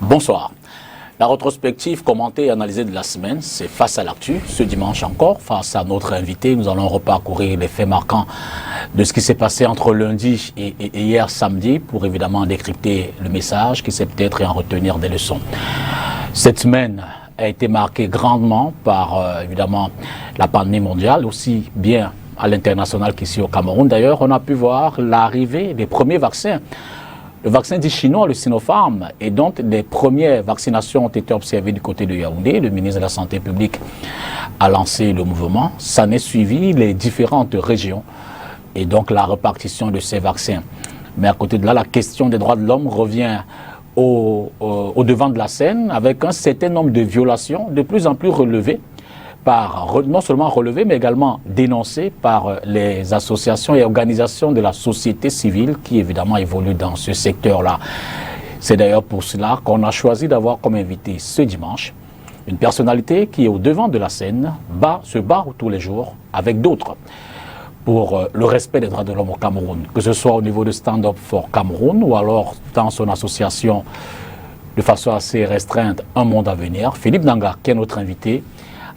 Bonsoir. La rétrospective commentée et analysée de la semaine, c'est Face à l'actu. Ce dimanche encore, face à notre invité, nous allons reparcourir les faits marquants de ce qui s'est passé entre lundi et hier samedi pour évidemment décrypter le message qui s'est peut-être et en retenir des leçons. Cette semaine a été marquée grandement par évidemment la pandémie mondiale, aussi bien à l'international qu'ici au Cameroun. D'ailleurs, on a pu voir l'arrivée des premiers vaccins. Le vaccin dit chinois, le Sinopharm, et donc les premières vaccinations ont été observées du côté de Yaoundé. Le ministre de la Santé publique a lancé le mouvement. Ça n'est suivi les différentes régions et donc la répartition de ces vaccins. Mais à côté de là, la question des droits de l'homme revient au devant de la scène avec un certain nombre de violations de plus en plus relevées, non seulement relevées, mais également dénoncées par les associations et organisations de la société civile qui évidemment évoluent dans ce secteur-là. C'est d'ailleurs pour cela qu'on a choisi d'avoir comme invité ce dimanche une personnalité qui est au devant de la scène, se bat tous les jours avec d'autres pour le respect des droits de l'homme au Cameroun, que ce soit au niveau de Stand Up for Cameroun ou alors dans son association de façon assez restreinte Un Monde à Venir. Philippe Nanga, qui est notre invité,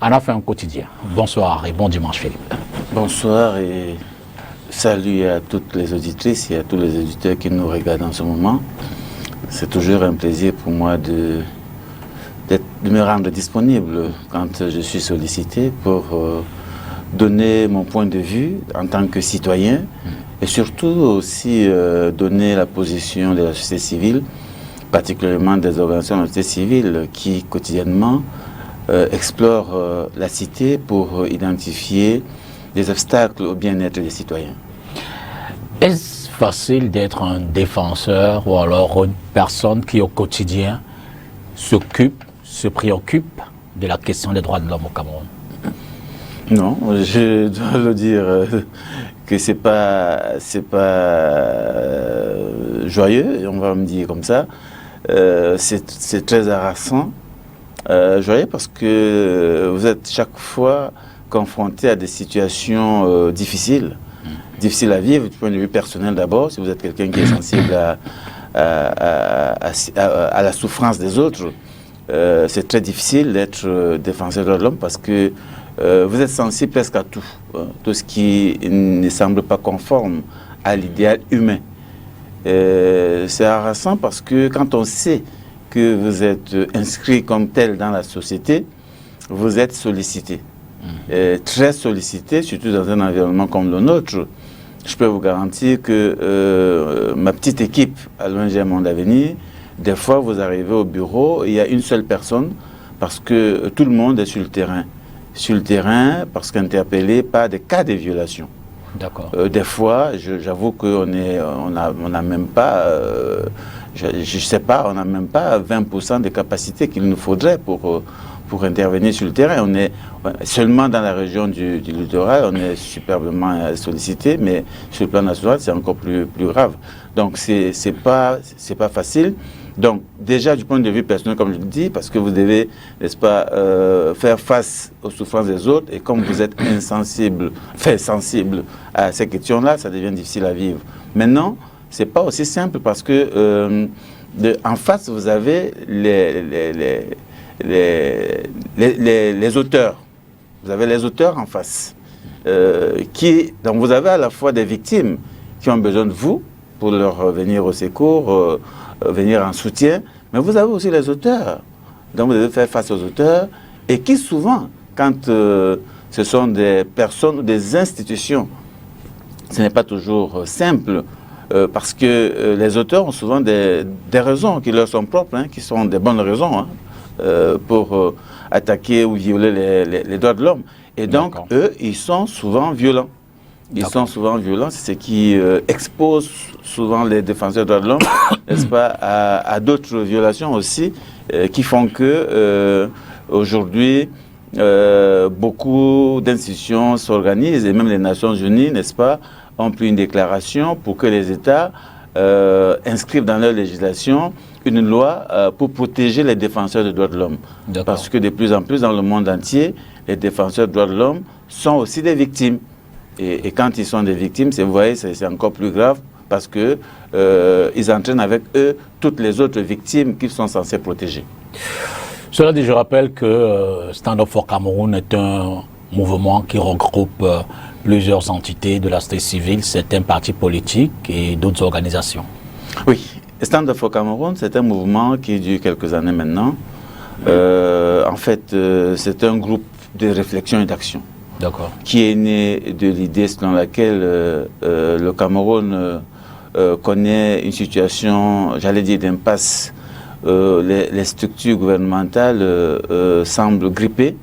en a fait un quotidien. Bonsoir et bon dimanche, Philippe. Bonsoir et salut à toutes les auditrices et à tous les auditeurs qui nous regardent en ce moment. C'est toujours un plaisir pour moi de me rendre disponible quand je suis sollicité pour donner mon point de vue en tant que citoyen et surtout aussi donner la position de la société civile, particulièrement des organisations de la société civile qui quotidiennement explore la cité pour identifier des obstacles au bien-être des citoyens. Est-ce facile d'être un défenseur ou alors une personne qui au quotidien se préoccupe de la question des droits de l'homme au Cameroun? Non, je dois le dire que c'est pas joyeux, on va me dire comme ça. C'est très harassant. Joyeux parce que vous êtes chaque fois confronté à des situations difficiles à vivre du point de vue personnel d'abord, si vous êtes quelqu'un qui est sensible à la souffrance des autres. C'est très difficile d'être défenseur de l'homme parce que vous êtes sensible presque à tout, tout ce qui ne semble pas conforme à l'idéal humain. C'est harassant parce que quand on sait que vous êtes inscrit comme tel dans la société, vous êtes sollicité. Très sollicité, surtout dans un environnement comme le nôtre. Je peux vous garantir que ma petite équipe à l'ONG Monde à Venir, des fois vous arrivez au bureau, il y a une seule personne parce que tout le monde est sur le terrain. Sur le terrain parce qu'interpellé par des cas de violation. D'accord. Des fois, j'avoue qu'on n'a même pas... je sais pas, on n'a même pas 20% des capacités qu'il nous faudrait pour intervenir sur le terrain. On est seulement dans la région du littoral, on est superbement sollicité, mais sur le plan national, c'est encore plus grave. Donc, c'est pas facile. Donc, déjà, du point de vue personnel, comme je le dis, parce que vous devez, n'est-ce pas, faire face aux souffrances des autres, et comme vous êtes sensible à ces questions-là, ça devient difficile à vivre. Maintenant, c'est pas aussi simple parce que en face, vous avez les auteurs. Vous avez les auteurs en face. Donc vous avez à la fois des victimes qui ont besoin de vous pour leur venir au secours, venir en soutien, mais vous avez aussi les auteurs. Donc vous devez faire face aux auteurs et qui souvent, quand ce sont des personnes ou des institutions, ce n'est pas toujours simple. Parce que les auteurs ont souvent des raisons qui leur sont propres, qui sont des bonnes raisons pour attaquer ou violer les droits de l'homme. Et donc, eux, ils sont souvent violents. Ils sont souvent violents, c'est ce qui expose souvent les défenseurs des droits de l'homme, n'est-ce pas, à d'autres violations aussi, qui font que aujourd'hui, beaucoup d'institutions s'organisent, et même les Nations Unies, n'est-ce pas, ont pris une déclaration pour que les États inscrivent dans leur législation une loi pour protéger les défenseurs des droits de l'homme. Parce que de plus en plus dans le monde entier, les défenseurs des droits de l'homme sont aussi des victimes. Et quand ils sont des victimes, vous voyez, c'est encore plus grave parce que ils entraînent avec eux toutes les autres victimes qu'ils sont censés protéger. Cela dit, je rappelle que Stand Up for Cameroun est un mouvement qui regroupe plusieurs entités de la société civile, certains partis politiques et d'autres organisations. Oui, Stand Up for Cameroun, c'est un mouvement qui dure quelques années maintenant. En fait, c'est un groupe de réflexion et d'action qui est né de l'idée selon laquelle le Cameroun connaît une situation, j'allais dire, d'impasse. Les structures gouvernementales semblent grippées,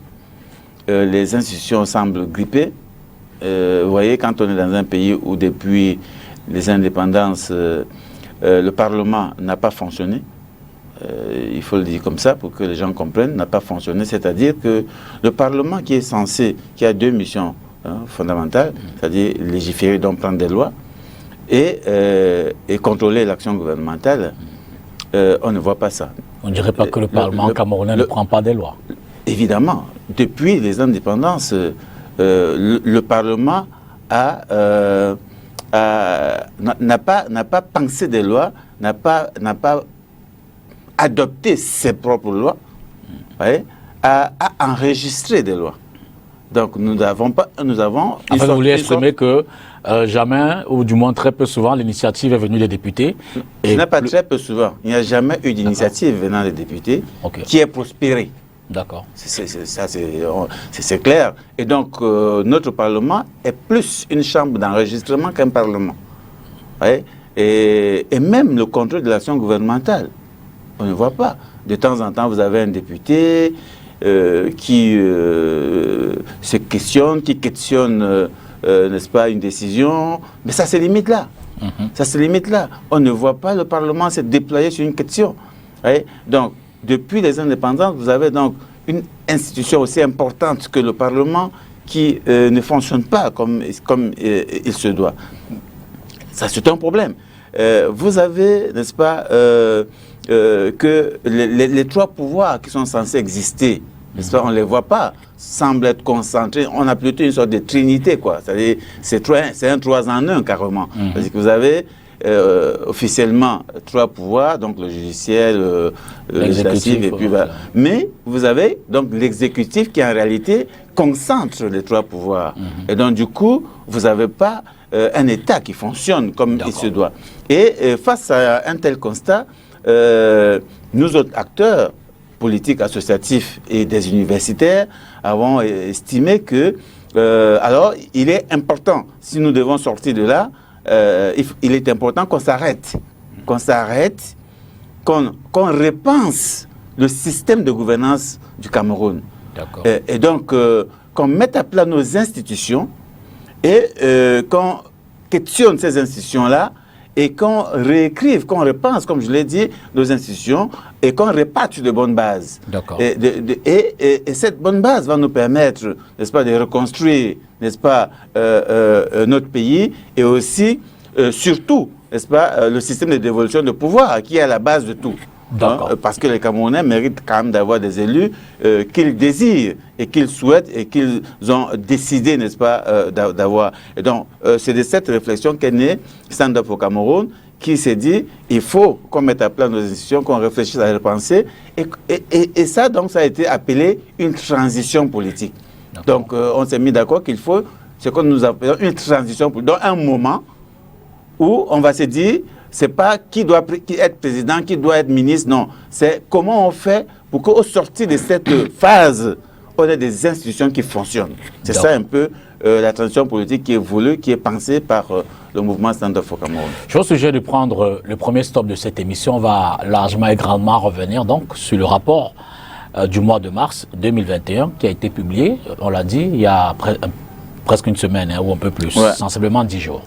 les institutions semblent grippées. Vous voyez, quand on est dans un pays où depuis les indépendances, le Parlement n'a pas fonctionné, il faut le dire comme ça pour que les gens comprennent, n'a pas fonctionné, c'est-à-dire que le Parlement qui est censé, qui a deux missions fondamentales, c'est-à-dire légiférer, donc prendre des lois, et contrôler l'action gouvernementale, on ne voit pas ça. On ne dirait pas que le Parlement camerounais ne prend pas des lois. Évidemment, depuis les indépendances, le Parlement n'a pas pensé des lois, n'a pas adopté ses propres lois, a enregistré des lois. Donc nous avons pas, nous avons. Enfin, vous voulez exprimer que jamais, ou du moins très peu souvent, l'initiative est venue des députés. Ce n'est pas très peu souvent. Il n'y a jamais eu d'initiative venant des députés qui ait prospéré. D'accord. C'est clair. Et donc, notre Parlement est plus une chambre d'enregistrement qu'un Parlement. Et même le contrôle de l'action gouvernementale, on ne voit pas. De temps en temps, vous avez un député qui se questionne, n'est-ce pas, une décision. Mais ça se limite là. Ça se limite là. On ne voit pas le Parlement se déployer sur une question. Donc, depuis les indépendances, vous avez donc une institution aussi importante que le Parlement qui ne fonctionne pas comme il se doit. Ça, c'est un problème. Vous avez, n'est-ce pas, que les trois pouvoirs qui sont censés exister, n'est-ce pas, on ne les voit pas, semblent être concentrés. On a plutôt une sorte de trinité, quoi. C'est-à-dire, c'est un 3 en 1 carrément. Parce que vous avez officiellement trois pouvoirs, donc le judiciaire, le législatif, et puis voilà. Mais vous avez donc l'exécutif qui en réalité concentre les trois pouvoirs. Et donc du coup, vous n'avez pas un État qui fonctionne comme il se doit. Et face à un tel constat, nous autres acteurs politiques, associatifs et des universitaires avons estimé que alors il est important, si nous devons sortir de là, il est important qu'on s'arrête, qu'on repense le système de gouvernance du Cameroun. Et donc, qu'on mette à plat nos institutions et qu'on questionne ces institutions-là et qu'on réécrive, qu'on repense, comme je l'ai dit, nos institutions et qu'on reparte de bonnes bases. Et cette bonne base va nous permettre, n'est-ce pas, de reconstruire, n'est-ce pas, notre pays et aussi, surtout, n'est-ce pas, le système de dévolution de pouvoir qui est à la base de tout. Parce que les Camerounais méritent quand même d'avoir des élus qu'ils désirent et qu'ils souhaitent et qu'ils ont décidé, n'est-ce pas, d'avoir. Et donc, c'est de cette réflexion qu'est né Stand Up for Cameroun, qui s'est dit, il faut qu'on mette à plat nos institutions, qu'on réfléchisse à les repenser. Et ça, donc, ça a été appelé une transition politique. Donc, on s'est mis d'accord qu'il faut ce que nous appelons une transition politique. Donc, un moment où on va se dire, c'est pas qui doit être président, qui doit être ministre, non. C'est comment on fait pour qu'au sortir de cette phase, on ait des institutions qui fonctionnent. C'est ça un peu la transition politique qui est voulue, qui est pensée par le mouvement Stand Up for Cameroun. Je vous suggère de prendre le premier stop de cette émission. On va largement et grandement revenir donc sur le rapport du mois de mars 2021 qui a été publié, on l'a dit, il y a presque une semaine ou un peu plus, sensiblement 10 jours.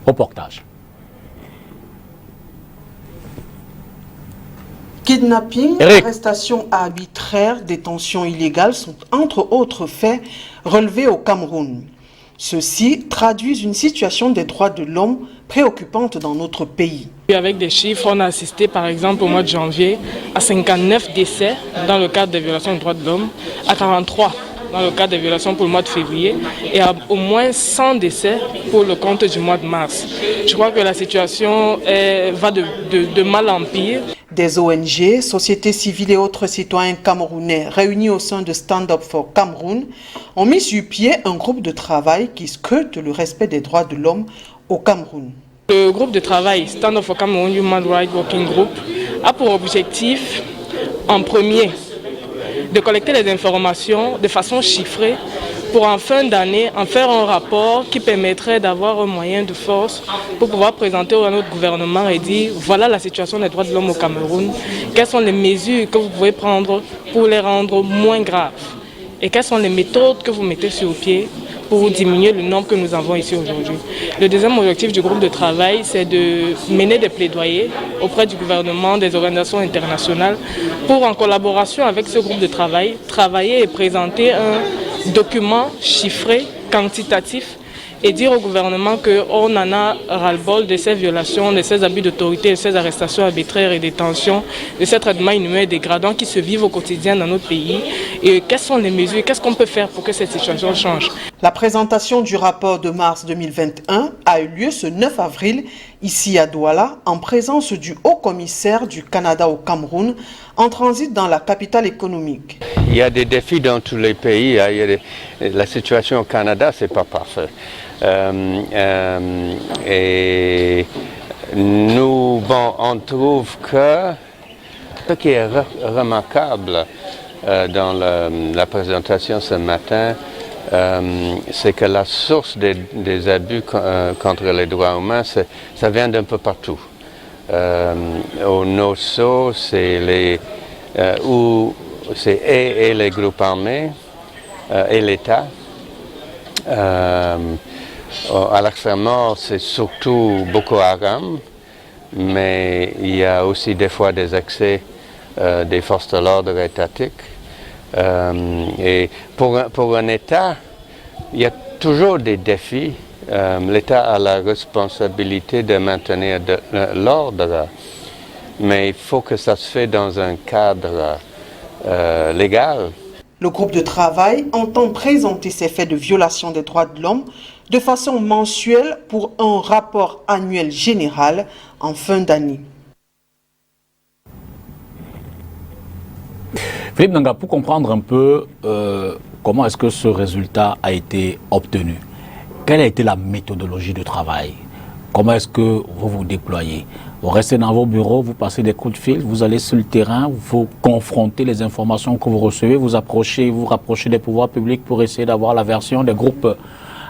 Reportage. Kidnapping, arrestations arbitraires, détentions illégales sont entre autres faits relevés au Cameroun. Ceux-ci traduisent une situation des droits de l'homme préoccupante dans notre pays. Avec des chiffres, on a assisté par exemple au mois de janvier à 59 décès dans le cadre des violations des droits de l'homme, à 43 dans le cas des violations pour le mois de février et au moins 100 décès pour le compte du mois de mars. Je crois que la situation va de mal en pire. Des ONG, sociétés civiles et autres citoyens camerounais réunis au sein de Stand Up for Cameroun ont mis sur pied un groupe de travail qui scrute le respect des droits de l'homme au Cameroun. Le groupe de travail Stand Up for Cameroun Human Rights Working Group a pour objectif, en premier, de collecter les informations de façon chiffrée pour en fin d'année en faire un rapport qui permettrait d'avoir un moyen de force pour pouvoir présenter à notre gouvernement et dire voilà la situation des droits de l'homme au Cameroun, quelles sont les mesures que vous pouvez prendre pour les rendre moins graves et quelles sont les méthodes que vous mettez sur pied pour diminuer le nombre que nous avons ici aujourd'hui. Le deuxième objectif du groupe de travail, c'est de mener des plaidoyers auprès du gouvernement, des organisations internationales, pour, en collaboration avec ce groupe de travail, travailler et présenter un document chiffré, quantitatif, et dire au gouvernement qu'on en a ras-le-bol de ces violations, de ces abus d'autorité, de ces arrestations arbitraires et détentions, de ces traitements inhumains et dégradants qui se vivent au quotidien dans notre pays. Et quelles sont les mesures, qu'est-ce qu'on peut faire pour que cette situation change? La présentation du rapport de mars 2021 a eu lieu ce 9 avril, ici à Douala, en présence du haut-commissaire du Canada au Cameroun, en transit dans la capitale économique. Il y a des défis dans tous les pays. La situation au Canada, c'est pas parfait. Et nous, on trouve que ce qui est remarquable dans la présentation ce matin, c'est que la source des abus contre les droits humains, ça vient d'un peu partout. Au NOSO, c'est et les groupes armés et l'État. À l'extrême nord, c'est surtout Boko Haram, mais il y a aussi des fois des excès des forces de l'ordre étatiques. Et pour un État, il y a toujours des défis. L'État a la responsabilité de maintenir l'ordre, mais il faut que ça se fait dans un cadre légal. Le groupe de travail entend présenter ces faits de violation des droits de l'homme de façon mensuelle pour un rapport annuel général en fin d'année. Philippe Nanga, pour comprendre un peu comment est-ce que ce résultat a été obtenu, quelle a été la méthodologie de travail? Comment est-ce que vous vous déployez? Vous restez dans vos bureaux, vous passez des coups de fil, vous allez sur le terrain, vous confrontez les informations que vous recevez, vous rapprochez des pouvoirs publics pour essayer d'avoir la version des groupes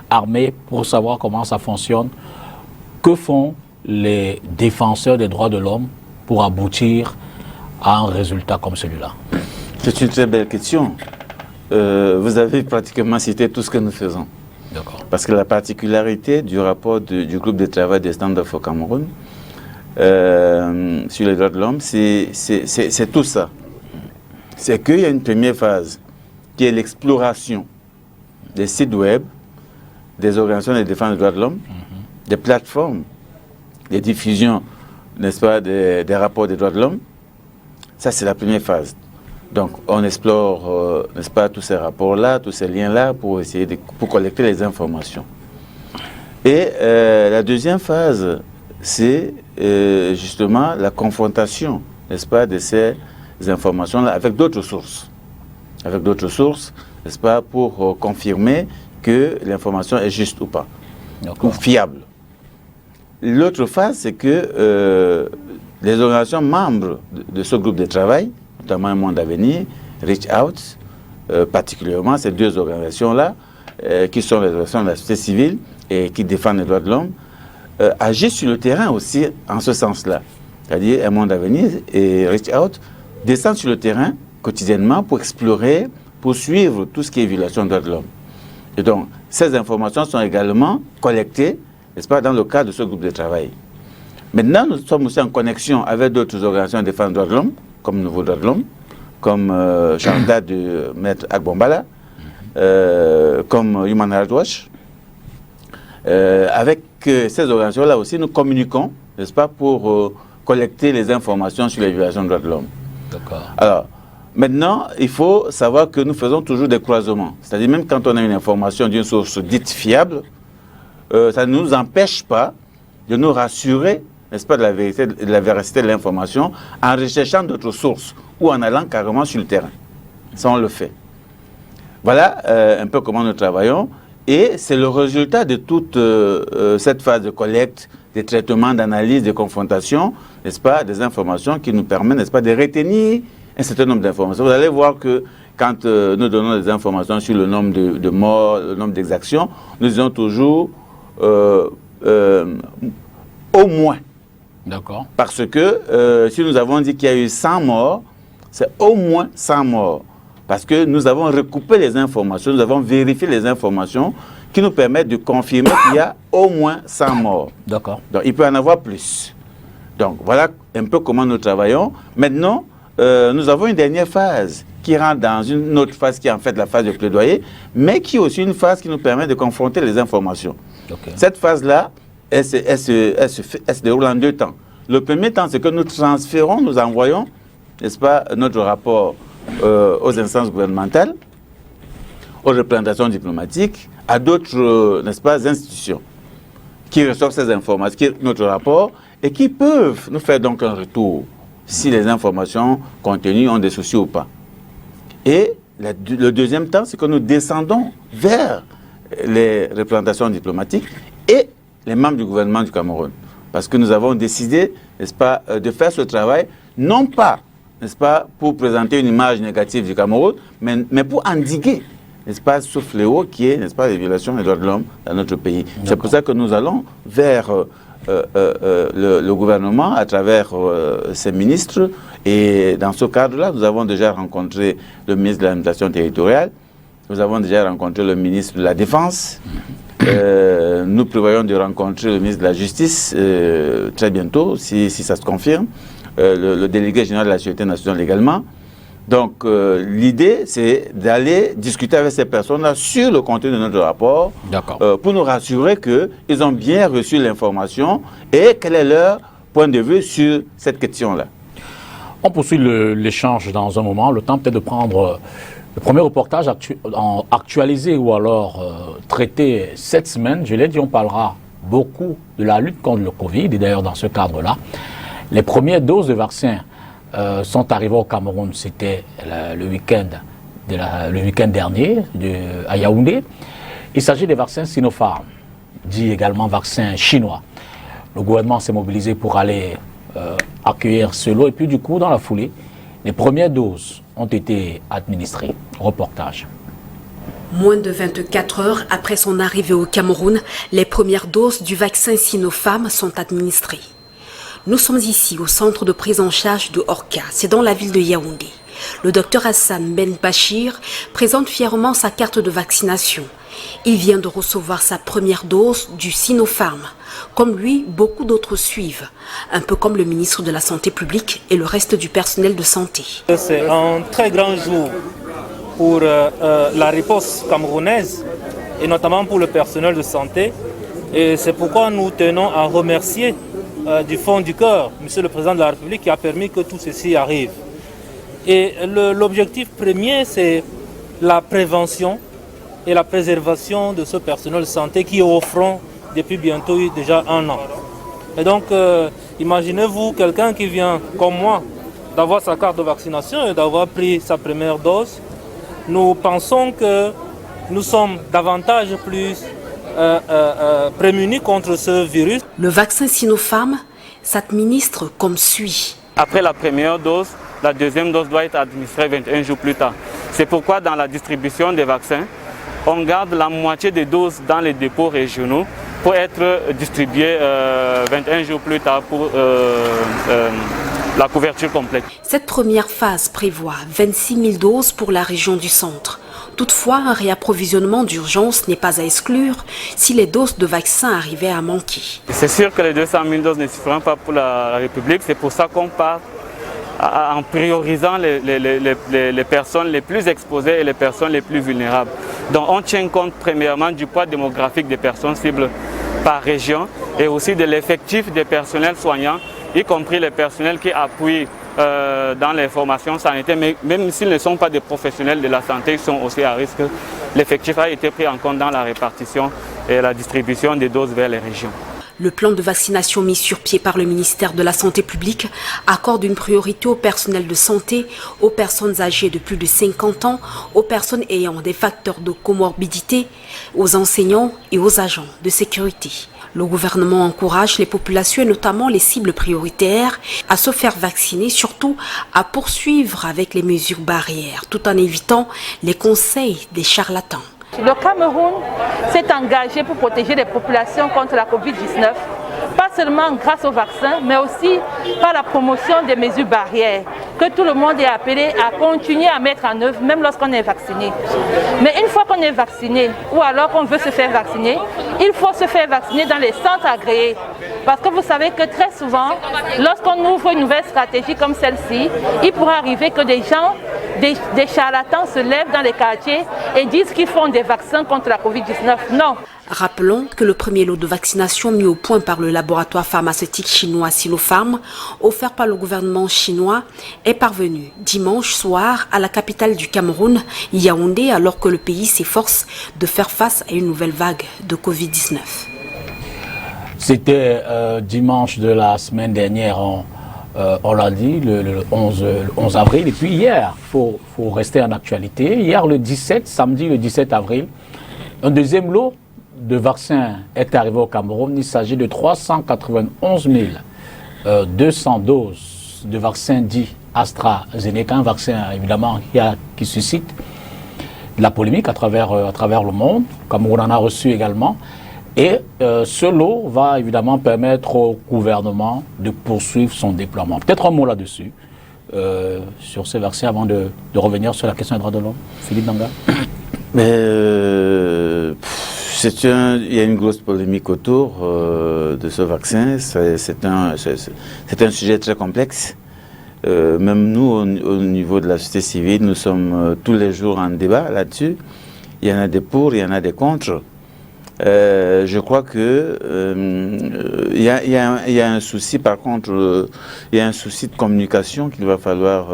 armés pour savoir comment ça fonctionne. Que font les défenseurs des droits de l'homme pour aboutir à un résultat comme celui-là? C'est une très belle question. Vous avez pratiquement cité tout ce que nous faisons. Parce que la particularité du rapport du groupe de travail des Stand Up for Cameroun sur les droits de l'homme, c'est tout ça. C'est qu'il y a une première phase qui est l'exploration des sites web, des organisations de défense des droits de l'homme, des plateformes, des diffusions, n'est-ce pas, des rapports des droits de l'homme. Ça, c'est la première phase. Donc, on explore, n'est-ce pas, tous ces rapports-là, tous ces liens-là pour essayer pour collecter les informations. Et la deuxième phase, c'est justement la confrontation, n'est-ce pas, de ces informations-là avec d'autres sources. Avec d'autres sources, n'est-ce pas, pour confirmer que l'information est juste ou pas, ou fiable. L'autre phase, c'est que les organisations membres de ce groupe de travail, notamment Un Monde à Venir, Reach Out, particulièrement ces deux organisations-là, qui sont les organisations de la société civile et qui défendent les droits de l'homme, agissent sur le terrain aussi en ce sens-là. C'est-à-dire Un Monde à Venir et Reach Out descendent sur le terrain quotidiennement pour explorer, pour suivre tout ce qui est violation des droits de l'homme. Et donc, ces informations sont également collectées, n'est-ce pas, dans le cadre de ce groupe de travail. Maintenant, nous sommes aussi en connexion avec d'autres organisations de défense des droits de l'homme, comme Nouveau Droits de l'Homme, comme Chanda de Maître Agbombala, comme Human Rights Watch. Avec ces organisations-là aussi, nous communiquons, n'est-ce pas, pour collecter les informations sur les violations des droits de l'homme. D'accord. Alors, Maintenant, il faut savoir que nous faisons toujours des croisements. C'est-à-dire même quand on a une information d'une source dite fiable, ça ne nous empêche pas de nous rassurer, n'est-ce pas, de la véracité de l'information en recherchant d'autres sources ou en allant carrément sur le terrain. Ça, on le fait. Voilà un peu comment nous travaillons. Et c'est le résultat de toute cette phase de collecte, des traitements, d'analyse, de confrontation, n'est-ce pas, des informations qui nous permettent, n'est-ce pas, de retenir un certain nombre d'informations. Vous allez voir que quand nous donnons des informations sur le nombre de morts, le nombre d'exactions, nous disons toujours au moins. D'accord. Parce que si nous avons dit qu'il y a eu 100 morts, c'est au moins 100 morts. Parce que nous avons recoupé les informations, nous avons vérifié les informations qui nous permettent de confirmer qu'il y a au moins 100 morts. D'accord. Donc il peut en avoir plus. Donc voilà un peu comment nous travaillons. Maintenant, nous avons une dernière phase qui rentre dans une autre phase qui est en fait la phase de plaidoyer, mais qui est aussi une phase qui nous permet de confronter les informations. Okay. Cette phase-là, elle se déroule en 2 temps. Le premier temps, c'est que nous transférons, nous envoyons, n'est-ce pas, notre rapport aux instances gouvernementales, aux représentations diplomatiques, à d'autres, n'est-ce pas, institutions qui reçoivent ces informations, qui notre rapport, et qui peuvent nous faire donc un retour si les informations contenues ont des soucis ou pas. Et le deuxième temps, c'est que nous descendons vers les représentations diplomatiques et les membres du gouvernement du Cameroun. Parce que nous avons décidé, n'est-ce pas, de faire ce travail, non pas, n'est-ce pas, pour présenter une image négative du Cameroun, mais pour endiguer, n'est-ce pas, ce fléau qui est, n'est-ce pas, les violations des droits de l'homme dans notre pays. C'est pour ça que nous allons vers le gouvernement à travers ses ministres. Et dans ce cadre-là, nous avons déjà rencontré le ministre de l'administration territoriale, nous avons déjà rencontré le ministre de la Défense, nous prévoyons de rencontrer le ministre de la Justice très bientôt, si ça se confirme, le délégué général de la Sécurité nationale également. Donc l'idée, c'est d'aller discuter avec ces personnes-là sur le contenu de notre rapport pour nous rassurer qu'ils ont bien reçu l'information et quel est leur point de vue sur cette question-là. On poursuit l'échange dans un moment, le temps peut-être de prendre le premier reportage actualisé ou alors traité cette semaine. Je l'ai dit, on parlera beaucoup de la lutte contre le Covid et d'ailleurs dans ce cadre-là, les premières doses de vaccins sont arrivées au Cameroun, c'était le week-end dernier à Yaoundé. Il s'agit des vaccins Sinopharm, dit également vaccins chinois. Le gouvernement s'est mobilisé pour aller accueillir ce lot et puis du coup, dans la foulée, les premières doses ont été administrées. Reportage. Moins de 24 heures après son arrivée au Cameroun, les premières doses du vaccin Sinopharm sont administrées. Nous sommes ici au centre de prise en charge de Orca, c'est dans la ville de Yaoundé. Le docteur Hassan Ben Bachir présente fièrement sa carte de vaccination. Il vient de recevoir sa première dose du Sinopharm. Comme lui, beaucoup d'autres suivent, un peu comme le ministre de la Santé publique et le reste du personnel de santé. C'est un très grand jour pour la riposte camerounaise et notamment pour le personnel de santé. Et c'est pourquoi nous tenons à remercier du fond du cœur, Monsieur le Président de la République, qui a permis que tout ceci arrive. Et l'objectif premier, c'est la prévention et la préservation de ce personnel de santé qui est au front depuis bientôt déjà 1 an. Et donc, imaginez-vous quelqu'un qui vient, comme moi, d'avoir sa carte de vaccination et d'avoir pris sa première dose. Nous pensons que nous sommes davantage plus prémunis contre ce virus. Le vaccin Sinopharm s'administre comme suit. Après la première dose, la deuxième dose doit être administrée 21 jours plus tard. C'est pourquoi dans la distribution des vaccins, on garde la moitié des doses dans les dépôts régionaux pour être distribuées 21 jours plus tard pour la couverture complète. Cette première phase prévoit 26 000 doses pour la région du centre. Toutefois, un réapprovisionnement d'urgence n'est pas à exclure si les doses de vaccins arrivaient à manquer. C'est sûr que les 200 000 doses ne suffiront pas pour la République. C'est pour ça qu'on part en priorisant les personnes les plus exposées et les personnes les plus vulnérables. Donc on tient compte premièrement du poids démographique des personnes cibles par région et aussi de l'effectif des personnels soignants, y compris les personnels qui appuient dans les formations sanitaires, mais même s'ils ne sont pas des professionnels de la santé, ils sont aussi à risque. L'effectif a été pris en compte dans la répartition et la distribution des doses vers les régions. Le plan de vaccination mis sur pied par le ministère de la Santé publique accorde une priorité au personnel de santé, aux personnes âgées de plus de 50 ans, aux personnes ayant des facteurs de comorbidité, aux enseignants et aux agents de sécurité. Le gouvernement encourage les populations et notamment les cibles prioritaires à se faire vacciner, surtout à poursuivre avec les mesures barrières, tout en évitant les conseils des charlatans. Le Cameroun s'est engagé pour protéger les populations contre la Covid-19, pas seulement grâce au vaccin, mais aussi par la promotion des mesures barrières, que tout le monde est appelé à continuer à mettre en œuvre, même lorsqu'on est vacciné. Mais une fois qu'on est vacciné, ou alors qu'on veut se faire vacciner, il faut se faire vacciner dans les centres agréés. Parce que vous savez que très souvent, lorsqu'on ouvre une nouvelle stratégie comme celle-ci, il pourrait arriver que des gens, des charlatans se lèvent dans les quartiers et disent qu'ils font des vaccins contre la Covid-19. Non. Rappelons que le premier lot de vaccination mis au point par le laboratoire pharmaceutique chinois Sinopharm, offert par le gouvernement chinois, est parvenu dimanche soir à la capitale du Cameroun, Yaoundé, alors que le pays s'efforce de faire face à une nouvelle vague de Covid-19. C'était dimanche de la semaine dernière, on l'a dit, le 11 avril. Et puis hier, il faut rester en actualité. Hier, samedi le 17 avril, un deuxième lot de vaccins est arrivé au Cameroun. Il s'agit de 391 200 doses de vaccins dits AstraZeneca, un vaccin évidemment qui suscite de la polémique à travers le monde. Le Cameroun en a reçu également. Et ce lot va évidemment permettre au gouvernement de poursuivre son déploiement. Peut-être un mot là-dessus, sur ces vaccins, avant de revenir sur la question des droits de l'homme. Philippe Nanga. Il y a une grosse polémique autour de ce vaccin. C'est un sujet très complexe. Même nous, au niveau de la société civile, nous sommes tous les jours en débat là-dessus. Il y en a des pour, il y en a des contre. Je crois que il y a un souci, par contre, il y a un souci de communication qu'il va falloir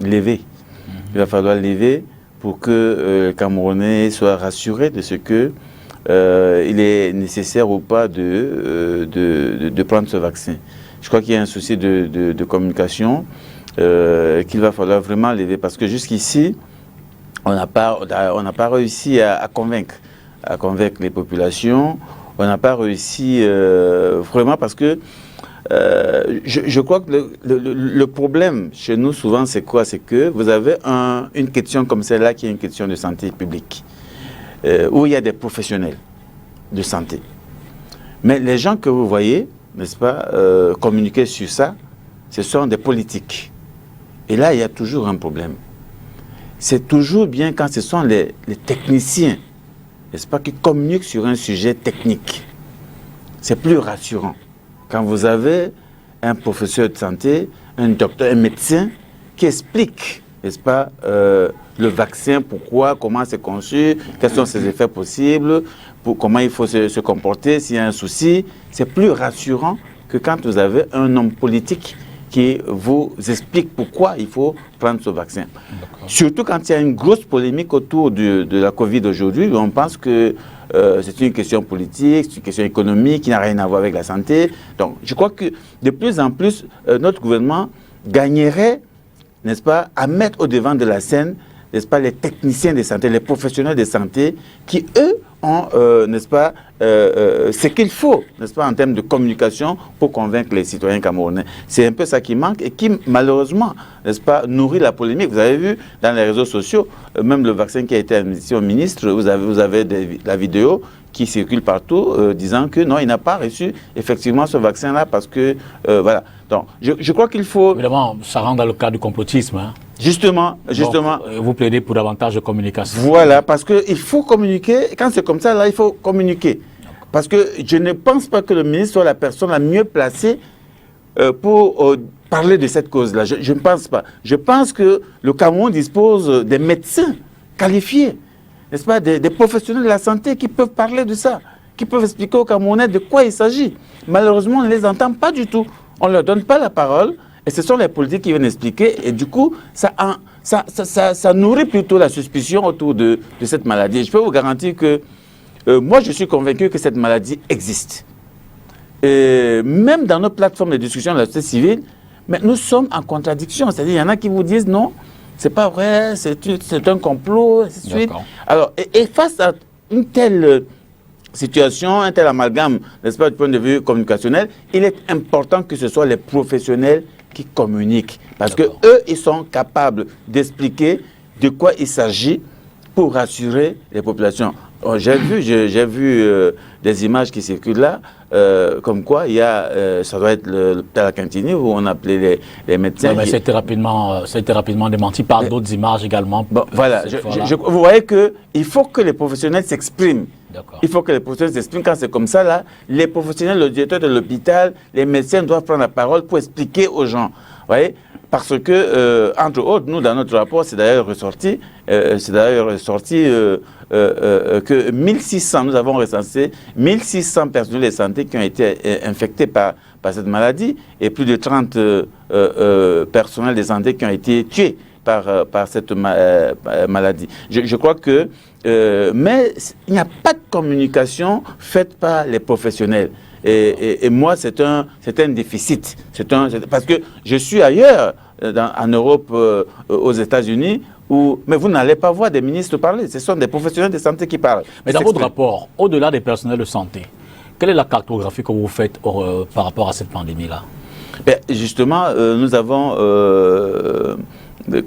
lever. Il va falloir lever pour que les Camerounais soient rassurés de ce que il est nécessaire ou pas de prendre ce vaccin. Je crois qu'il y a un souci de communication qu'il va falloir vraiment lever, parce que jusqu'ici, on n'a pas réussi à convaincre les populations. On n'a pas réussi vraiment, parce que je crois que le problème chez nous souvent, c'est quoi? C'est que vous avez une question comme celle-là qui est une question de santé publique, où il y a des professionnels de santé. Mais les gens que vous voyez, n'est-ce pas, communiquer sur ça, ce sont des politiques. Et là, il y a toujours un problème. C'est toujours bien quand ce sont les techniciens, n'est-ce pas, qui communiquent sur un sujet technique. C'est plus rassurant. Quand vous avez un professeur de santé, un docteur, un médecin qui explique, n'est-ce pas, le vaccin, pourquoi, comment c'est conçu, quels sont ses effets possibles, comment il faut se comporter s'il y a un souci, c'est plus rassurant que quand vous avez un homme politique qui vous explique pourquoi il faut prendre ce vaccin. Surtout quand il y a une grosse polémique autour de la Covid aujourd'hui, on pense que c'est une question politique, c'est une question économique qui n'a rien à voir avec la santé. Donc je crois que de plus en plus, notre gouvernement gagnerait, n'est-ce pas, à mettre au devant de la scène, n'est-ce pas, les techniciens de santé, les professionnels de santé qui, eux, ont, n'est-ce pas, ce qu'il faut, n'est-ce pas, en termes de communication pour convaincre les citoyens camerounais. C'est un peu ça qui manque et qui, malheureusement, n'est-ce pas, nourrit la polémique. Vous avez vu dans les réseaux sociaux, même le vaccin qui a été administré au ministre, vous avez la vidéo qui circule partout disant que non, il n'a pas reçu effectivement ce vaccin-là parce que, voilà. Donc, je crois qu'il faut... Évidemment, ça rentre dans le cadre du complotisme, hein. Justement. Donc, vous plaidez pour davantage de communication. Voilà, parce qu'il faut communiquer. Quand c'est comme ça, là, il faut communiquer. Parce que je ne pense pas que le ministre soit la personne la mieux placée pour parler de cette cause-là. Je ne pense pas. Je pense que le Cameroun dispose des médecins qualifiés, n'est-ce pas, des professionnels de la santé qui peuvent parler de ça, qui peuvent expliquer aux Camerounais de quoi il s'agit. Malheureusement, on ne les entend pas du tout. On ne leur donne pas la parole. Et ce sont les politiques qui viennent expliquer. Et du coup, ça nourrit plutôt la suspicion autour de cette maladie. Et je peux vous garantir que moi, je suis convaincu que cette maladie existe. Et même dans nos plateformes de discussion de la société civile, mais nous sommes en contradiction. C'est-à-dire, il y en a qui vous disent non, c'est pas vrai, c'est un complot, et ainsi de suite. Alors, et face à une telle situation, un tel amalgame, n'est-ce pas, du point de vue communicationnel, il est important que ce soit les professionnels qui communiquent. Parce que eux, ils sont capables d'expliquer de quoi il s'agit pour rassurer les populations. J'ai vu des images qui circulent là, comme quoi il y a, ça doit être l'hôpital à Cantini où on appelait les médecins. Non, mais c'était rapidement démenti par d'autres images également. Bon, voilà, vous voyez qu'il faut que les professionnels s'expriment. Il faut que les professionnels s'expriment. Quand c'est comme ça, là, les professionnels, le directeur de l'hôpital, les médecins doivent prendre la parole pour expliquer aux gens. Vous voyez? Parce que, entre autres, nous, dans notre rapport, c'est d'ailleurs ressorti, que 1600, nous avons recensé 1600 personnels de santé qui ont été infectés par cette maladie et plus de 30 personnels de santé qui ont été tués par cette maladie. Je crois que, mais il n'y a pas de communication faite par les professionnels. Et moi, c'est un déficit. Parce que je suis ailleurs, en Europe, aux États-Unis, mais vous n'allez pas voir des ministres parler. Ce sont des professionnels de santé qui parlent. Mais dans votre rapport, au-delà des personnels de santé, quelle est la cartographie que vous faites par rapport à cette pandémie-là? Justement, nous avons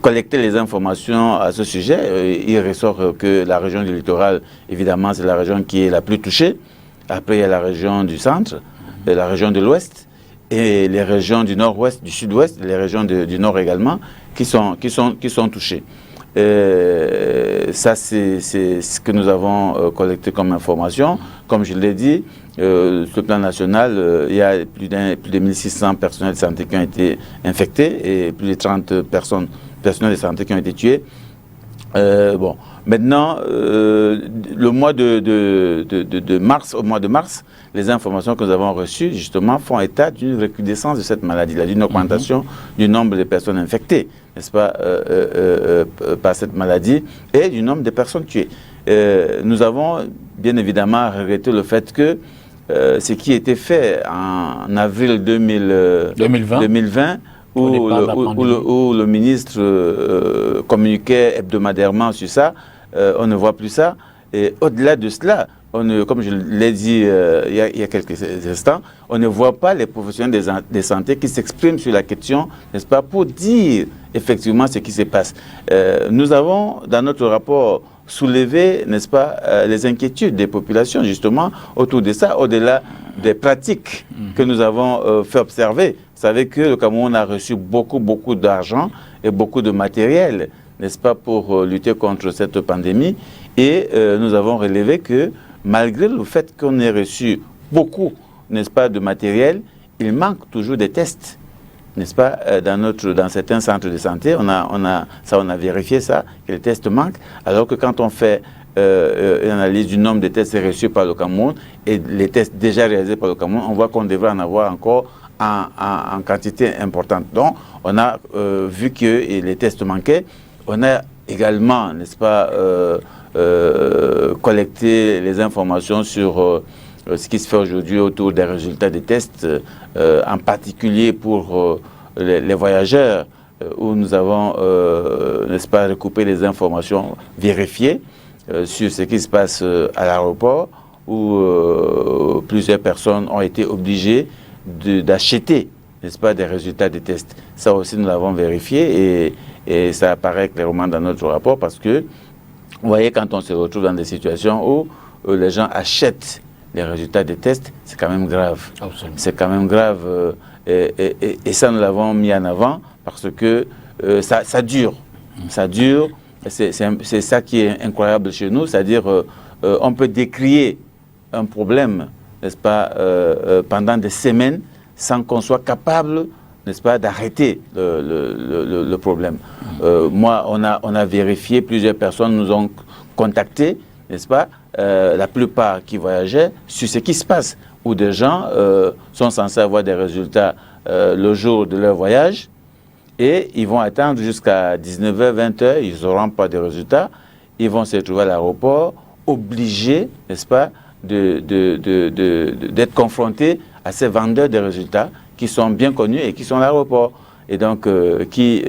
collecté les informations à ce sujet. Il ressort que la région du littoral, évidemment, c'est la région qui est la plus touchée. Après, il y a la région du centre, la région de l'ouest, et les régions du nord-ouest, du sud-ouest, les régions du nord également, qui sont touchées. Ça, c'est ce que nous avons collecté comme information. Comme je l'ai dit, sur le plan national, il y a plus de 1600 personnels de santé qui ont été infectés et plus de 30 personnels de santé qui ont été tués. Bon, maintenant, le mois de mars, au mois de mars, les informations que nous avons reçues, justement, font état d'une recrudescence de cette maladie-là, d'une augmentation du nombre de personnes infectées, n'est-ce pas, par cette maladie, et du nombre de personnes tuées. Nous avons, bien évidemment, regretté le fait que ce qui était fait en avril 2020 où le ministre communiquait hebdomadairement sur ça, on ne voit plus ça. Et au-delà de cela, comme je l'ai dit il y a quelques instants, on ne voit pas les professionnels de santé qui s'expriment sur la question, n'est-ce pas, pour dire effectivement ce qui se passe. Nous avons, dans notre rapport, soulevé, n'est-ce pas, les inquiétudes des populations, justement, autour de ça, au-delà des pratiques que nous avons fait observer. Vous savez que le Cameroun a reçu beaucoup d'argent et beaucoup de matériel, n'est-ce pas, pour lutter contre cette pandémie. Et nous avons relevé que, malgré le fait qu'on ait reçu beaucoup, n'est-ce pas, de matériel, il manque toujours des tests, n'est-ce pas, dans certains centres de santé. On a vérifié ça, que les tests manquent, alors que quand on fait une analyse du nombre de tests reçus par le Cameroun et les tests déjà réalisés par le Cameroun, on voit qu'on devrait en avoir encore en quantité importante. Donc, on a vu que les tests manquaient. On a également, n'est-ce pas, collecté les informations sur ce qui se fait aujourd'hui autour des résultats des tests, en particulier pour les voyageurs, où nous avons, n'est-ce pas, recoupé les informations vérifiées sur ce qui se passe à l'aéroport, où plusieurs personnes ont été obligées d'acheter, n'est-ce pas, des résultats des tests. Ça aussi, nous l'avons vérifié et ça apparaît clairement dans notre rapport parce que, vous voyez, quand on se retrouve dans des situations où les gens achètent les résultats des tests, c'est quand même grave. C'est quand même grave et ça, nous l'avons mis en avant parce que ça dure. Ça dure. C'est ça qui est incroyable chez nous, c'est-à-dire on peut décrier un problème, n'est-ce pas, pendant des semaines sans qu'on soit capable, n'est-ce pas, d'arrêter le problème. Moi, on a vérifié, plusieurs personnes nous ont contactés, n'est-ce pas, la plupart qui voyageaient sur ce qui se passe, où des gens sont censés avoir des résultats le jour de leur voyage, et ils vont attendre jusqu'à 19h, 20h, ils n'auront pas de résultats, ils vont se retrouver à l'aéroport, obligés, n'est-ce pas, d'être confrontés à ces vendeurs de résultats qui sont bien connus et qui sont à l'aéroport. Et donc qui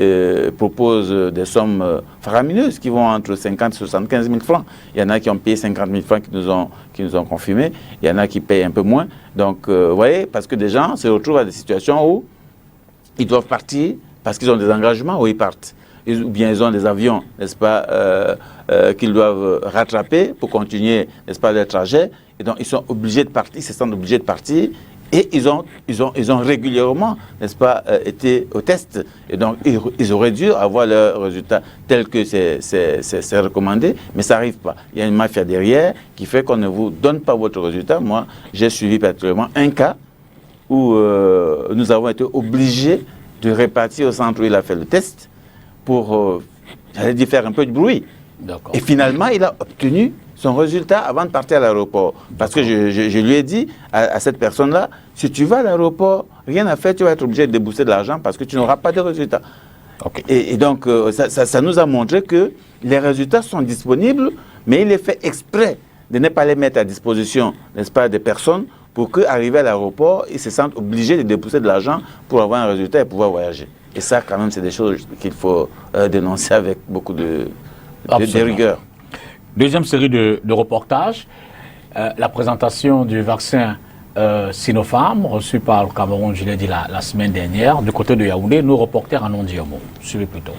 proposent des sommes faramineuses qui vont entre 50 et 75 000 francs. Il y en a qui ont payé 50 000 francs qui nous ont confirmé. Il y en a qui payent un peu moins. Donc, vous voyez, parce que des gens se retrouvent à des situations où ils doivent partir parce qu'ils ont des engagements où ils partent. Ou bien ils ont des avions, n'est-ce pas, qu'ils doivent rattraper pour continuer, n'est-ce pas, leur trajet. Et donc, ils sont obligés de partir, ils se sentent obligés de partir. Et ils ont régulièrement, n'est-ce pas, été au test. Et donc, ils auraient dû avoir leurs résultats tels que c'est recommandé, mais ça n'arrive pas. Il y a une mafia derrière qui fait qu'on ne vous donne pas votre résultat. Moi, j'ai suivi particulièrement un cas où nous avons été obligés de répartir au centre où il a fait le test pour, j'allais dire, faire un peu de bruit. Et finalement, il a obtenu son résultat avant de partir à l'aéroport. Parce que je lui ai dit à cette personne-là, si tu vas à l'aéroport, rien à faire, tu vas être obligé de débourser de l'argent parce que tu n'auras pas de résultat. Et donc, ça nous a montré que les résultats sont disponibles, mais il est fait exprès de ne pas les mettre à disposition, n'est-ce pas, des personnes pour qu'arrivés à l'aéroport, ils se sentent obligés de débourser de l'argent pour avoir un résultat et pouvoir voyager. Et ça, quand même, c'est des choses qu'il faut dénoncer avec beaucoup de rigueur. Deuxième série de reportages, la présentation du vaccin Sinopharm, reçu par le Cameroun, je l'ai dit la semaine dernière, du côté de Yaoundé. Nos reporters en ont dit un mot. Suivez plutôt.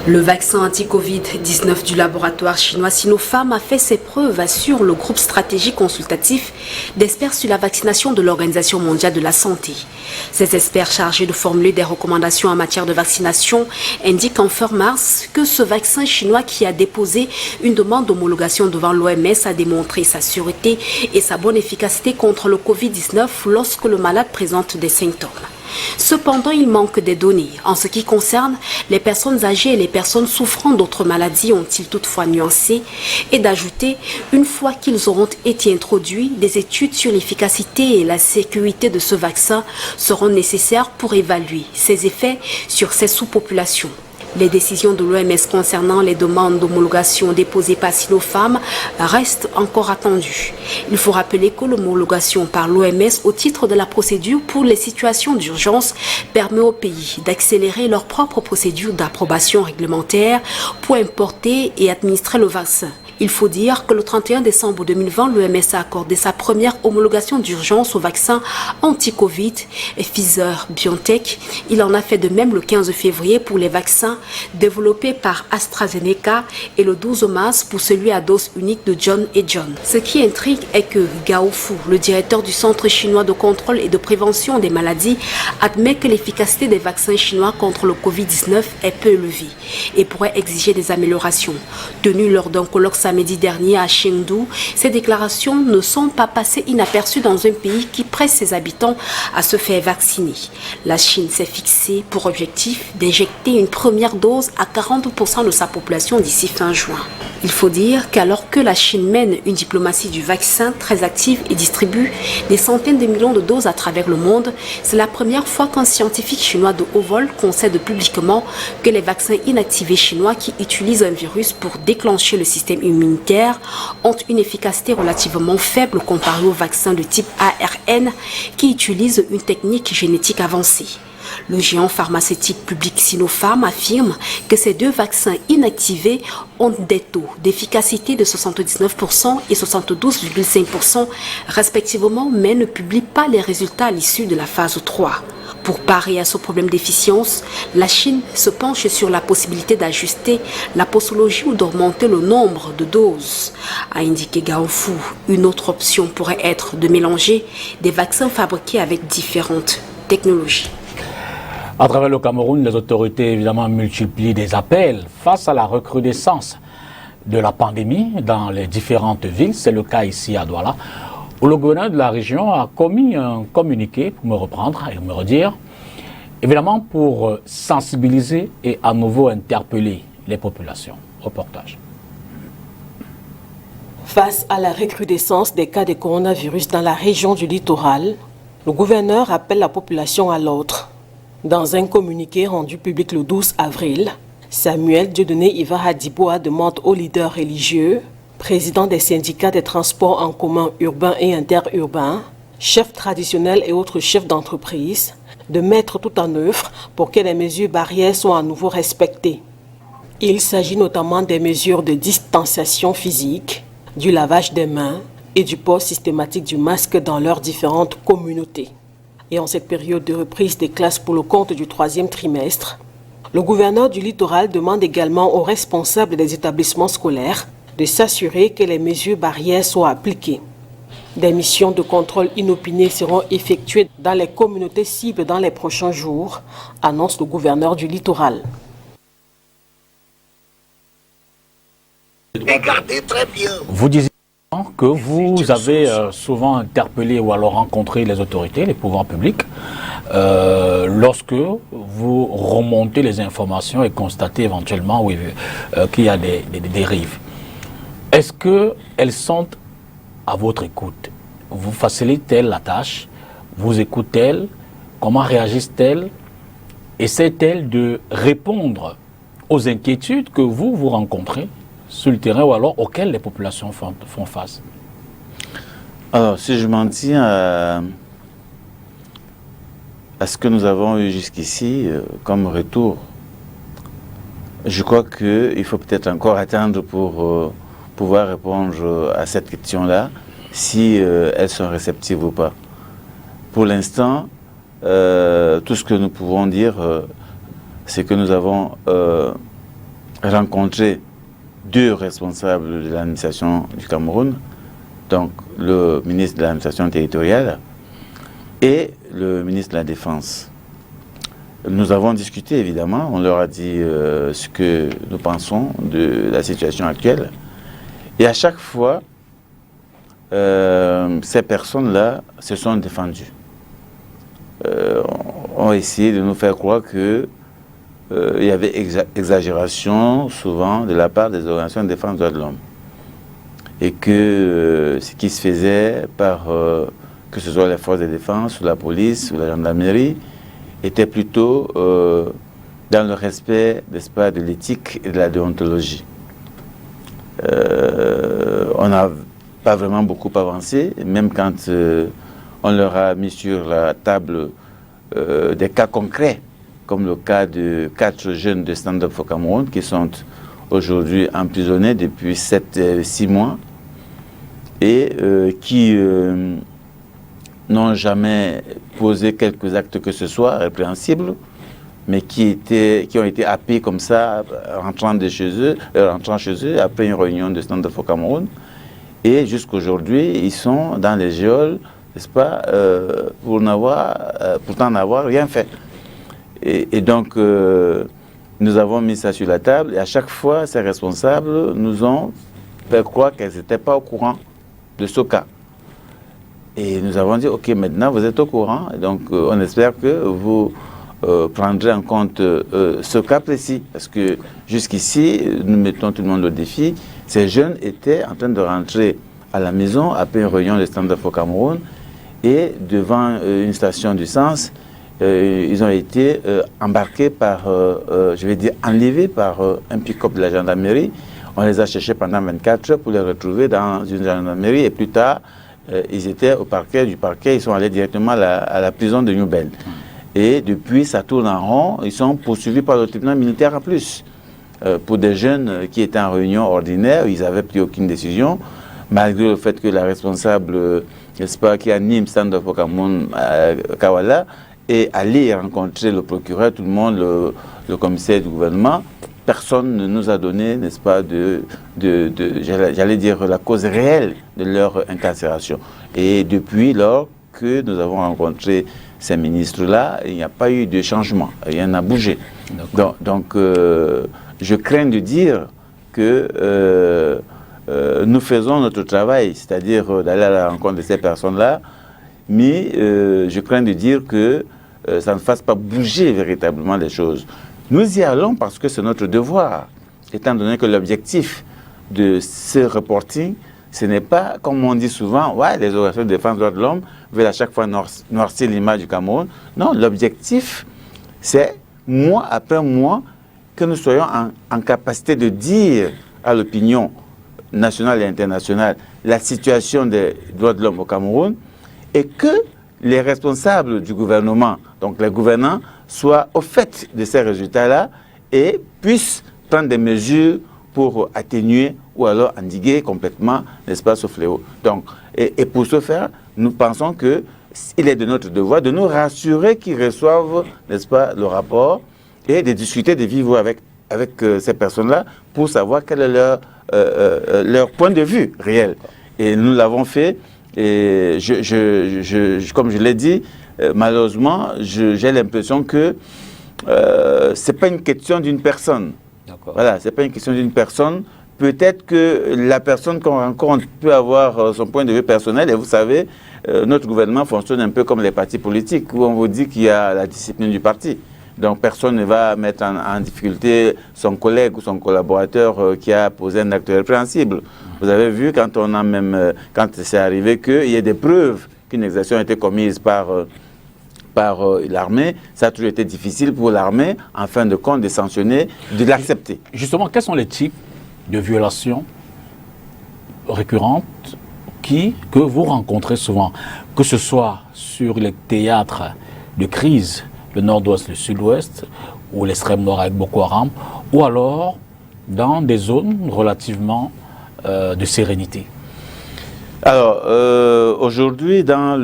Le vaccin anti-Covid-19 du laboratoire chinois Sinopharm a fait ses preuves, assure le groupe stratégique consultatif d'experts sur la vaccination de l'Organisation mondiale de la santé. Ces experts chargés de formuler des recommandations en matière de vaccination indiquent en fin mars que ce vaccin chinois qui a déposé une demande d'homologation devant l'OMS a démontré sa sûreté et sa bonne efficacité contre le Covid-19 lorsque le malade présente des symptômes. Cependant, il manque des données. En ce qui concerne les personnes âgées et les personnes souffrant d'autres maladies, ont-ils toutefois nuancé, et d'ajouter, une fois qu'ils auront été introduits, des études sur l'efficacité et la sécurité de ce vaccin seront nécessaires pour évaluer ses effets sur ces sous-populations. Les décisions de l'OMS concernant les demandes d'homologation déposées par Sinopharm restent encore attendues. Il faut rappeler que l'homologation par l'OMS au titre de la procédure pour les situations d'urgence permet aux pays d'accélérer leur propre procédure d'approbation réglementaire pour importer et administrer le vaccin. Il faut dire que le 31 décembre 2020, l'OMS a accordé sa première homologation d'urgence au vaccin anti-Covid et Pfizer-BioNTech. Il en a fait de même le 15 février pour les vaccins développés par AstraZeneca et le 12 mars pour celui à dose unique de Johnson & Johnson. Ce qui intrigue est que Gao Fu, le directeur du Centre chinois de contrôle et de prévention des maladies, admet que l'efficacité des vaccins chinois contre le Covid-19 est peu élevée et pourrait exiger des améliorations. Tenu lors d'un colloque samedi dernier à Chengdu, ces déclarations ne sont pas passées inaperçues dans un pays qui presse ses habitants à se faire vacciner. La Chine s'est fixée pour objectif d'injecter une première dose à 40% de sa population d'ici fin juin. Il faut dire qu'alors que la Chine mène une diplomatie du vaccin très active et distribue des centaines de millions de doses à travers le monde, c'est la première fois qu'un scientifique chinois de haut vol concède publiquement que les vaccins inactivés chinois qui utilisent un virus pour déclencher le système immunitaire ont une efficacité relativement faible comparée aux vaccins de type ARN qui utilisent une technique génétique avancée. Le géant pharmaceutique public Sinopharm affirme que ces deux vaccins inactivés ont des taux d'efficacité de 79% et 72,5% respectivement, mais ne publie pas les résultats à l'issue de la phase 3. Pour parer à ce problème d'efficience, la Chine se penche sur la possibilité d'ajuster la posologie ou d'augmenter le nombre de doses. A indiqué Gao Fu, une autre option pourrait être de mélanger des vaccins fabriqués avec différentes technologies. À travers le Cameroun, les autorités évidemment multiplient des appels face à la recrudescence de la pandémie dans les différentes villes. C'est le cas ici à Douala, où le gouverneur de la région a commis un communiqué, pour me reprendre et me redire, évidemment pour sensibiliser et à nouveau interpeller les populations. Reportage. Face à la recrudescence des cas de coronavirus dans la région du littoral, le gouverneur appelle la population à l'ordre. Dans un communiqué rendu public le 12 avril, Samuel Dieudonné Iva Hadiboa demande aux leaders religieux, présidents des syndicats des transports en commun urbains et interurbains, chefs traditionnels et autres chefs d'entreprise, de mettre tout en œuvre pour que les mesures barrières soient à nouveau respectées. Il s'agit notamment des mesures de distanciation physique, du lavage des mains et du port systématique du masque dans leurs différentes communautés. Et en cette période de reprise des classes pour le compte du 3e trimestre, le gouverneur du littoral demande également aux responsables des établissements scolaires de s'assurer que les mesures barrières soient appliquées. Des missions de contrôle inopinées seront effectuées dans les communautés cibles dans les prochains jours, annonce le gouverneur du littoral. Regardez très bien. Vous disiez que vous avez souvent interpellé ou alors rencontré les autorités, les pouvoirs publics, lorsque vous remontez les informations et constatez éventuellement qu'il y a des dérives. Est-ce qu'elles sont à votre écoute? Vous facilitez-elles la tâche? Vous écoutez-elles? Comment réagissent-elles? Essaient-elles de répondre aux inquiétudes que vous rencontrez sur le terrain ou alors auxquelles les populations font face? Alors, si je m'en tiens à ce que nous avons eu jusqu'ici comme retour, je crois qu'il faut peut-être encore attendre pour pouvoir répondre à cette question-là, si elles sont réceptives ou pas. Pour l'instant, tout ce que nous pouvons dire, c'est que nous avons rencontré 2 responsables de l'administration du Cameroun, donc le ministre de l'administration territoriale et le ministre de la Défense. Nous avons discuté évidemment, on leur a dit ce que nous pensons de la situation actuelle. Et à chaque fois, ces personnes-là se sont défendues. Ont essayé de nous faire croire que il y avait exagération souvent de la part des organisations de défense des droits de l'homme. Et que ce qui se faisait par, que ce soit les forces de défense, ou la police, ou la gendarmerie, était plutôt dans le respect, n'est-ce pas, de l'éthique et de la déontologie. On n'a pas vraiment beaucoup avancé, même quand on leur a mis sur la table des cas concrets, comme le cas de 4 jeunes de Stand Up for Cameroun qui sont aujourd'hui emprisonnés depuis 6 mois et qui n'ont jamais posé quelques actes que ce soit répréhensibles, mais qui ont été happés comme ça, rentrant chez eux après une réunion de Stand Up for Cameroun. Et jusqu'aujourd'hui, ils sont dans les geôles, n'est-ce pas, pourtant n'avoir rien fait. Et donc, nous avons mis ça sur la table et à chaque fois, ces responsables nous ont fait croire qu'elles n'étaient pas au courant de ce cas. Et nous avons dit, OK, maintenant vous êtes au courant, et donc on espère que vous prendrez en compte ce cas précis. Parce que jusqu'ici, nous mettons tout le monde au défi. Ces jeunes étaient en train de rentrer à la maison après une réunion de Stand Up for Cameroun et devant une station d'essence, ils ont été embarqués par, je vais dire, enlevés par un pick-up de la gendarmerie. On les a cherchés pendant 24 heures pour les retrouver dans une gendarmerie et plus tard, ils étaient au parquet. Du parquet, ils sont allés directement à la prison de New Bell. Et depuis, ça tourne en rond. Ils sont poursuivis par le tribunal militaire en plus. Pour des jeunes qui étaient en réunion ordinaire, ils n'avaient pris aucune décision, malgré le fait que la responsable, n'est-ce pas, qui anime Stand Up for Cameroun, Kawala, est allée rencontrer le procureur, tout le monde, le commissaire du gouvernement. Personne ne nous a donné, n'est-ce pas, j'allais dire, la cause réelle de leur incarcération. Et depuis lors que nous avons rencontré ces ministres-là, il n'y a pas eu de changement, rien n'a bougé. Donc, je crains de dire que nous faisons notre travail, c'est-à-dire d'aller à la rencontre de ces personnes-là, mais je crains de dire que ça ne fasse pas bouger véritablement les choses. Nous y allons parce que c'est notre devoir. étant donné que l'objectif de ce reporting, ce n'est pas, comme on dit souvent, ouais, les organisations de défense des droits de l'homme veulent à chaque fois noircir l'image du Cameroun. Non, l'objectif, c'est mois après mois que nous soyons en capacité de dire à l'opinion nationale et internationale la situation des droits de l'homme au Cameroun et que les responsables du gouvernement, donc les gouvernants, soient au fait de ces résultats-là et puissent prendre des mesures pour atténuer ou alors endiguer complètement, n'est-ce pas, ce fléau. Donc, et pour ce faire, nous pensons qu'il est de notre devoir de nous rassurer qu'ils reçoivent, n'est-ce pas, le rapport et de discuter de vive voix avec ces personnes-là pour savoir quel est leur point de vue réel. Et nous l'avons fait. Et comme je l'ai dit, malheureusement, j'ai l'impression que ce n'est pas une question d'une personne. Voilà, ce n'est pas une question d'une personne. Peut-être que la personne qu'on rencontre peut avoir son point de vue personnel. Et vous savez, notre gouvernement fonctionne un peu comme les partis politiques, où on vous dit qu'il y a la discipline du parti. Donc personne ne va mettre en difficulté son collègue ou son collaborateur qui a posé un acte répréhensible. Vous avez vu quand c'est arrivé qu'il y ait des preuves qu'une exaction a été commise par l'armée, ça a toujours été difficile pour l'armée, en fin de compte, de sanctionner, de l'accepter. Justement, quels sont les types de violations récurrentes que vous rencontrez souvent, que ce soit sur les théâtres de crise, le nord-ouest, le sud-ouest, ou l'extrême nord avec Boko Haram, ou alors dans des zones relativement de sérénité? Alors, aujourd'hui, dans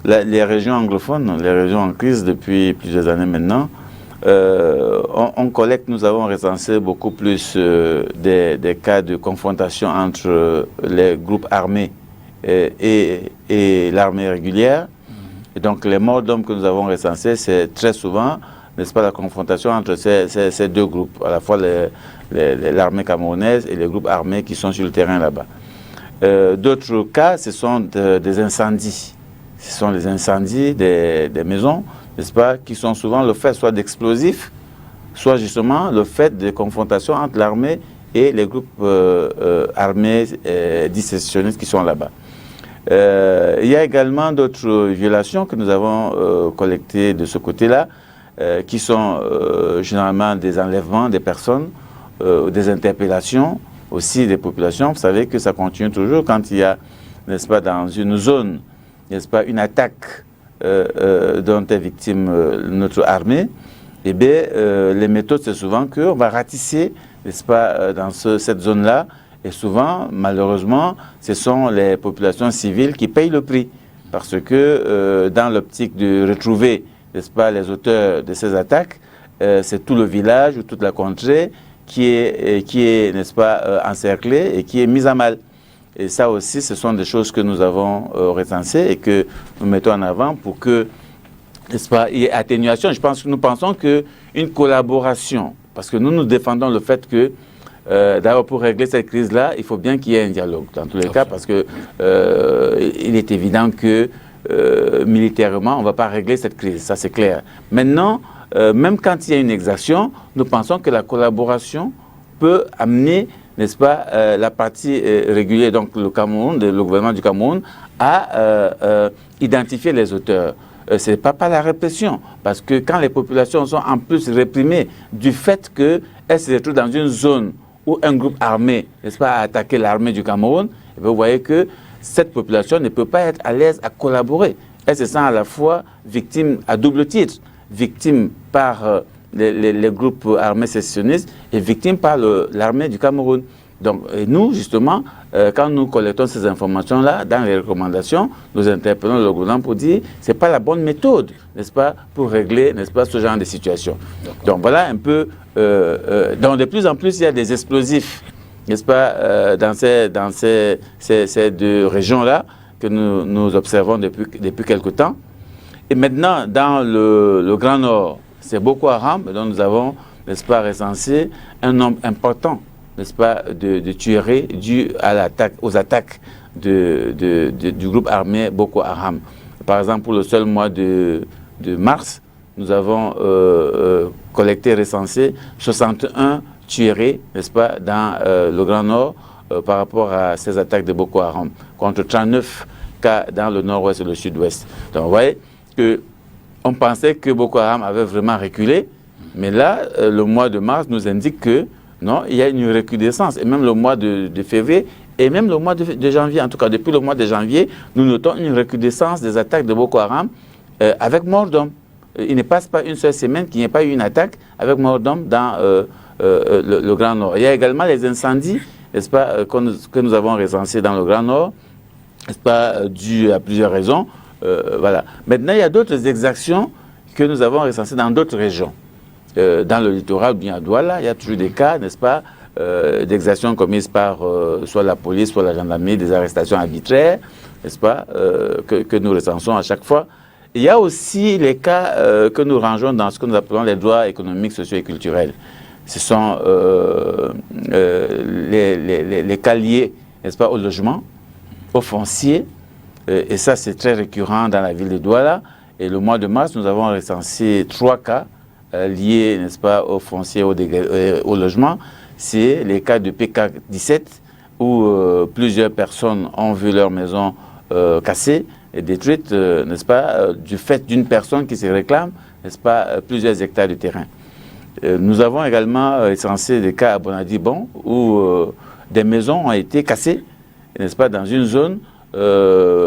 les régions anglophones, les régions en crise depuis plusieurs années maintenant, on collecte, nous avons recensé beaucoup plus des cas de confrontation entre les groupes armés et l'armée régulière. Et donc les morts d'hommes que nous avons recensés, c'est très souvent, n'est-ce pas, la confrontation entre ces deux groupes, à la fois l'armée camerounaise et les groupes armés qui sont sur le terrain là-bas. D'autres cas, ce sont des incendies. Ce sont les incendies des maisons, n'est-ce pas, qui sont souvent le fait soit d'explosifs, soit justement le fait de confrontations entre l'armée et les groupes armés dissécessionnistes qui sont là-bas. Il y a également d'autres violations que nous avons collectées de ce côté-là, qui sont généralement des enlèvements des personnes, des interpellations aussi des populations. Vous savez que ça continue toujours quand il y a, n'est-ce pas, dans une zone, n'est-ce pas, une attaque dont est victime notre armée. Eh bien, les méthodes, c'est souvent qu'on va ratisser, n'est-ce pas, dans cette zone-là. Et souvent, malheureusement, ce sont les populations civiles qui payent le prix. Parce que dans l'optique de retrouver, n'est-ce pas, les auteurs de ces attaques, c'est tout le village ou toute la contrée qui est n'est-ce pas, encerclée et qui est mise à mal. Et ça aussi, ce sont des choses que nous avons recensées et que nous mettons en avant pour que, n'est-ce pas, il y ait atténuation. Nous pensons qu'une collaboration, parce que nous défendons le fait que d'abord, pour régler cette crise-là, il faut bien qu'il y ait un dialogue, dans tous les cas, parce que il est évident que militairement, on ne va pas régler cette crise, ça c'est clair. Maintenant, même quand il y a une exaction, nous pensons que la collaboration peut amener, n'est-ce pas, la partie régulière, donc le Cameroun, le gouvernement du Cameroun, à identifier les auteurs. Ce n'est pas la répression, parce que quand les populations sont en plus réprimées du fait qu'elles se retrouvent dans une zone où un groupe armé, n'est-ce pas, a attaqué l'armée du Cameroun, et vous voyez que cette population ne peut pas être à l'aise à collaborer. Elle se sent à la fois victime à double titre, victime par les groupes armés sécessionnistes et victime par l'armée du Cameroun. Donc, et nous, justement, quand nous collectons ces informations-là, dans les recommandations, nous interpellons le gouvernement pour dire que ce n'est pas la bonne méthode, n'est-ce pas, pour régler, n'est-ce pas, ce genre de situation. Donc, voilà un peu. Donc, de plus en plus, il y a des explosifs, n'est-ce pas, dans ces deux régions-là que nous observons depuis quelque temps. Et maintenant, dans le Grand Nord, c'est Boko Haram, dont nous avons, n'est-ce pas, recensé un nombre important, n'est-ce pas, de tueries dues aux attaques du groupe armé Boko Haram. Par exemple, pour le seul mois de mars, nous avons collecté, recensé 61 tueries, n'est-ce pas, dans le Grand Nord par rapport à ces attaques de Boko Haram, contre 39 cas dans le nord-ouest et le sud-ouest. Donc vous voyez qu'on pensait que Boko Haram avait vraiment reculé, mais là, le mois de mars nous indique que non, il y a une recrudescence, et même le mois de février, et même le mois de janvier, en tout cas depuis le mois de janvier, nous notons une recrudescence des attaques de Boko Haram avec mort d'hommes. Il ne passe pas une seule semaine qu'il n'y ait pas eu une attaque avec mort d'hommes dans le Grand Nord. Il y a également les incendies, n'est-ce pas, que nous avons recensés dans le Grand Nord, n'est-ce pas, dû à plusieurs raisons. Voilà. Maintenant, il y a d'autres exactions que nous avons recensées dans d'autres régions. Dans le littoral, bien à Douala, il y a toujours des cas, n'est-ce pas, d'exactions commises par soit la police, soit la gendarmerie, des arrestations arbitraires, n'est-ce pas, que nous recensons à chaque fois. Il y a aussi les cas que nous rangeons dans ce que nous appelons les droits économiques, sociaux et culturels. Ce sont les cas liés, n'est-ce pas, au logement, au foncier, et ça c'est très récurrent dans la ville de Douala. Et le mois de mars, nous avons recensé 3 cas liés, n'est-ce pas, au foncier, au logement. C'est les cas de PK17 où plusieurs personnes ont vu leur maison cassée et détruite, n'est-ce pas, du fait d'une personne qui se réclame, n'est-ce pas, plusieurs hectares de terrain. Nous avons également recensé des cas à Bonadibon où des maisons ont été cassées, n'est-ce pas, dans une zone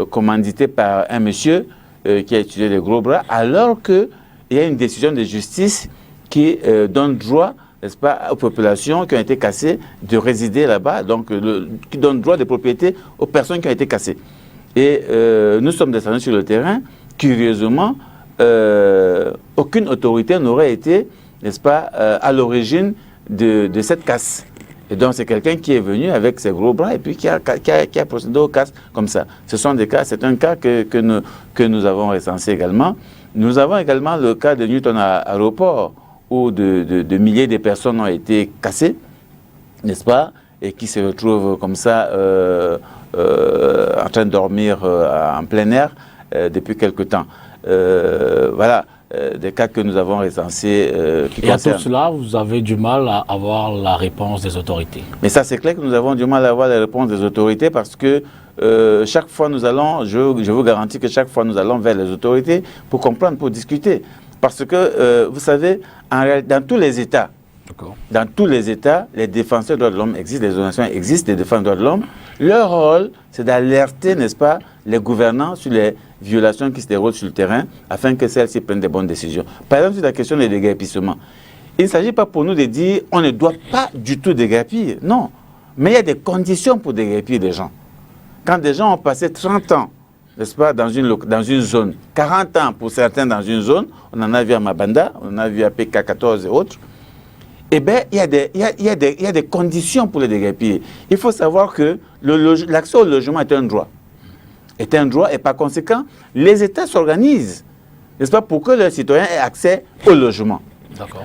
commanditée par un monsieur qui a utilisé les gros bras, alors qu'il y a une décision de justice qui donne droit, n'est-ce pas, aux populations qui ont été cassées de résider là-bas, donc qui donne droit de propriété aux personnes qui ont été cassées. Et nous sommes descendus sur le terrain, curieusement, aucune autorité n'aurait été, n'est-ce pas, à l'origine de cette casse. Et donc c'est quelqu'un qui est venu avec ses gros bras et puis qui a procédé aux casses comme ça. Ce sont des cas, c'est un cas que nous avons recensé également. Nous avons également le cas de Newton Aéroport, où de milliers de personnes ont été cassées, n'est-ce pas, et qui se retrouvent comme ça en train de dormir en plein air depuis quelque temps. Voilà, des cas que nous avons recensés qui concernent. Et à tout cela, vous avez du mal à avoir la réponse des autorités. Mais ça, c'est clair que nous avons du mal à avoir la réponse des autorités parce que chaque fois nous allons, je vous garantis que chaque fois nous allons vers les autorités pour comprendre, pour discuter. Parce que, vous savez, en réalité, dans tous les États, les défenseurs des droits de l'homme existent, les organisations existent, les défenseurs des droits de l'homme. Leur rôle, c'est d'alerter, n'est-ce pas, les gouvernants sur les violations qui se déroulent sur le terrain afin que celles-ci prennent des bonnes décisions. Par exemple, sur la question des déguerpissements, il ne s'agit pas pour nous de dire on ne doit pas du tout déguerpir. Non, mais il y a des conditions pour déguerpir des gens. Quand des gens ont passé 30 ans, n'est-ce pas, dans une zone, 40 ans pour certains dans une zone, on en a vu à Mabanda, on en a vu à PK14 et autres, eh bien, il y a des conditions pour les déguerpir. Il faut savoir que l'accès au logement est un droit. Et par conséquent, les États s'organisent, n'est-ce pas, pour que leurs citoyens aient accès au logement.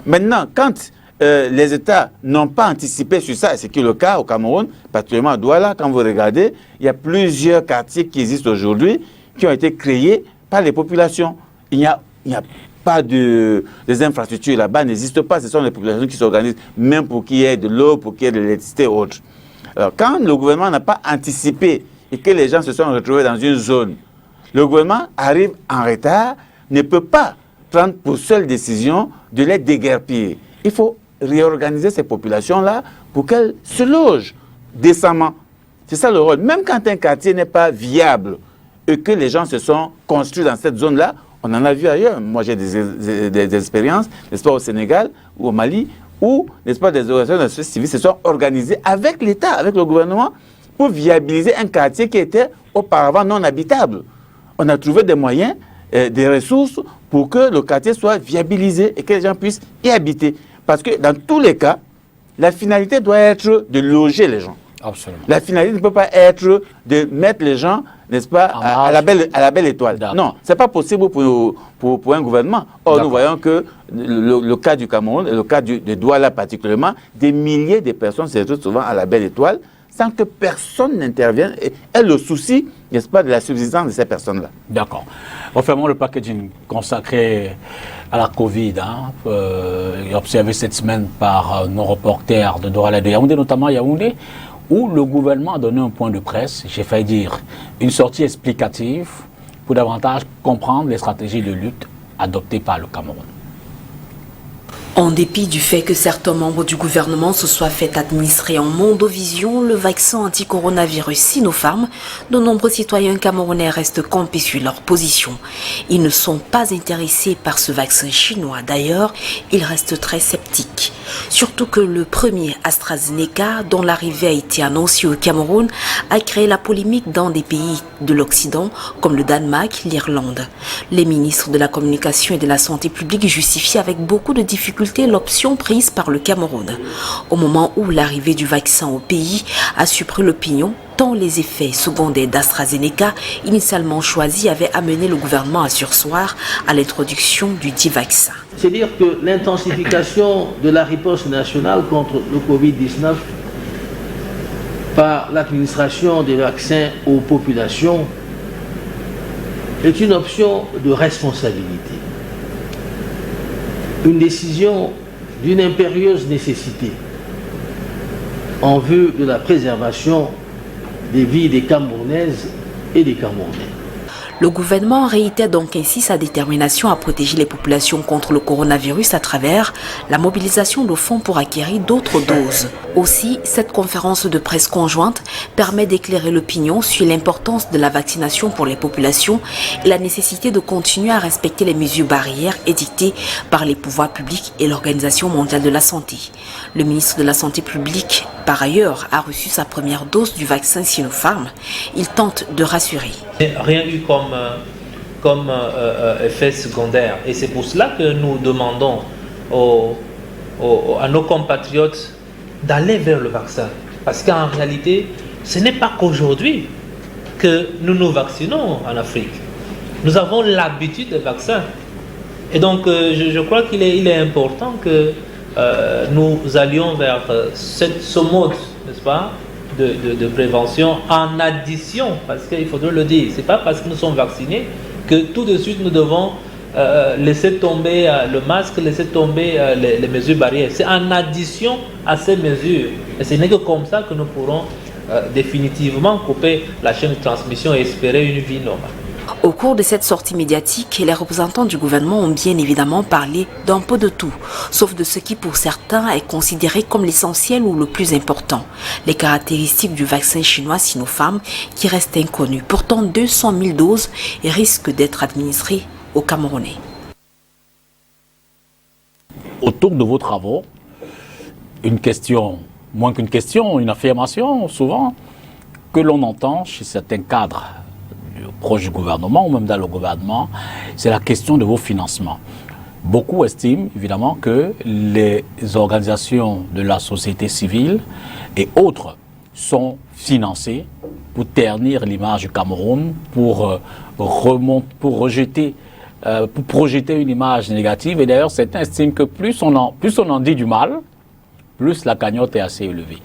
Maintenant, quand les États n'ont pas anticipé sur ça, ce qui est le cas au Cameroun, particulièrement à Douala, quand vous regardez, il y a plusieurs quartiers qui existent aujourd'hui, qui ont été créés par les populations. Il n'y a pas des infrastructures là-bas, n'existent pas, ce sont les populations qui s'organisent, même pour qu'il y ait de l'eau, pour qu'il y ait de l'électricité ou autre. Alors, quand le gouvernement n'a pas anticipé et que les gens se sont retrouvés dans une zone, le gouvernement arrive en retard, ne peut pas prendre pour seule décision de les déguerpir. Il faut réorganiser ces populations-là pour qu'elles se logent décemment. C'est ça le rôle. Même quand un quartier n'est pas viable et que les gens se sont construits dans cette zone-là, on en a vu ailleurs. Moi, j'ai des expériences, n'est-ce pas, au Sénégal ou au Mali, où, n'est-ce pas, des organisations de la société civile se sont organisées avec l'État, avec le gouvernement, pour viabiliser un quartier qui était auparavant non habitable. On a trouvé des moyens, des ressources pour que le quartier soit viabilisé et que les gens puissent y habiter. Parce que dans tous les cas, la finalité doit être de loger les gens. Absolument. La finalité ne peut pas être de mettre les gens, n'est-ce pas, à la belle étoile. Non, ce n'est pas possible pour un gouvernement. Or, nous voyons que le cas du Cameroun, et le cas de Douala particulièrement, des milliers de personnes se retrouvent souvent à la belle étoile sans que personne n'intervienne. Et le souci, n'est-ce pas, de la subsistance de ces personnes-là. D'accord. Refermons le packaging consacré à la Covid, observé cette semaine par nos reporters de Douala et de Yaoundé, notamment Yaoundé, où le gouvernement a donné un point de presse, j'ai failli dire, une sortie explicative pour davantage comprendre les stratégies de lutte adoptées par le Cameroun. En dépit du fait que certains membres du gouvernement se soient fait administrer en mondovision le vaccin anti-coronavirus Sinopharm, de nombreux citoyens camerounais restent campés sur leur position. Ils ne sont pas intéressés par ce vaccin chinois. D'ailleurs, ils restent très sceptiques. Surtout que le premier AstraZeneca, dont l'arrivée a été annoncée au Cameroun, a créé la polémique dans des pays de l'Occident comme le Danemark, l'Irlande. Les ministres de la Communication et de la Santé publique justifient avec beaucoup de difficultés l'option prise par le Cameroun. Au moment où l'arrivée du vaccin au pays a surpris l'opinion, tant les effets secondaires d'AstraZeneca, initialement choisis, avaient amené le gouvernement à surseoir à l'introduction du dit vaccin. C'est dire que l'intensification de la riposte nationale contre le Covid-19 par l'administration des vaccins aux populations est une option de responsabilité. Une décision d'une impérieuse nécessité en vue de la préservation des vies des Camerounaises et des Camerounais. Le gouvernement réitère donc ainsi sa détermination à protéger les populations contre le coronavirus à travers la mobilisation de fonds pour acquérir d'autres doses. Aussi, cette conférence de presse conjointe permet d'éclairer l'opinion sur l'importance de la vaccination pour les populations et la nécessité de continuer à respecter les mesures barrières édictées par les pouvoirs publics et l'Organisation mondiale de la santé. Le ministre de la Santé publique, par ailleurs, a reçu sa première dose du vaccin Sinopharm. Il tente de rassurer. Rien eu comme effet secondaire. Et c'est pour cela que nous demandons à nos compatriotes d'aller vers le vaccin. Parce qu'en réalité, ce n'est pas qu'aujourd'hui que nous nous vaccinons en Afrique. Nous avons l'habitude des vaccins. Et donc, je crois qu'il est important que nous allions vers ce mode, n'est-ce pas, de prévention en addition, parce qu'il faudrait le dire, c'est pas parce que nous sommes vaccinés que tout de suite nous devons laisser tomber le masque, laisser tomber les mesures barrières. C'est en addition à ces mesures. Et ce n'est que comme ça que nous pourrons définitivement couper la chaîne de transmission et espérer une vie normale. Au cours de cette sortie médiatique, les représentants du gouvernement ont bien évidemment parlé d'un peu de tout, sauf de ce qui pour certains est considéré comme l'essentiel ou le plus important, les caractéristiques du vaccin chinois Sinopharm qui restent inconnues. Pourtant, 200 000 doses risquent d'être administrées aux Camerounais. Autour de vos travaux, une question, moins qu'une question, une affirmation souvent, que l'on entend chez certains cadres proche du gouvernement ou même dans le gouvernement, c'est la question de vos financements. Beaucoup estiment évidemment que les organisations de la société civile et autres sont financées pour ternir l'image du Cameroun, pour projeter une image négative. Et d'ailleurs, certains estiment que plus on en dit du mal, plus la cagnotte est assez élevée.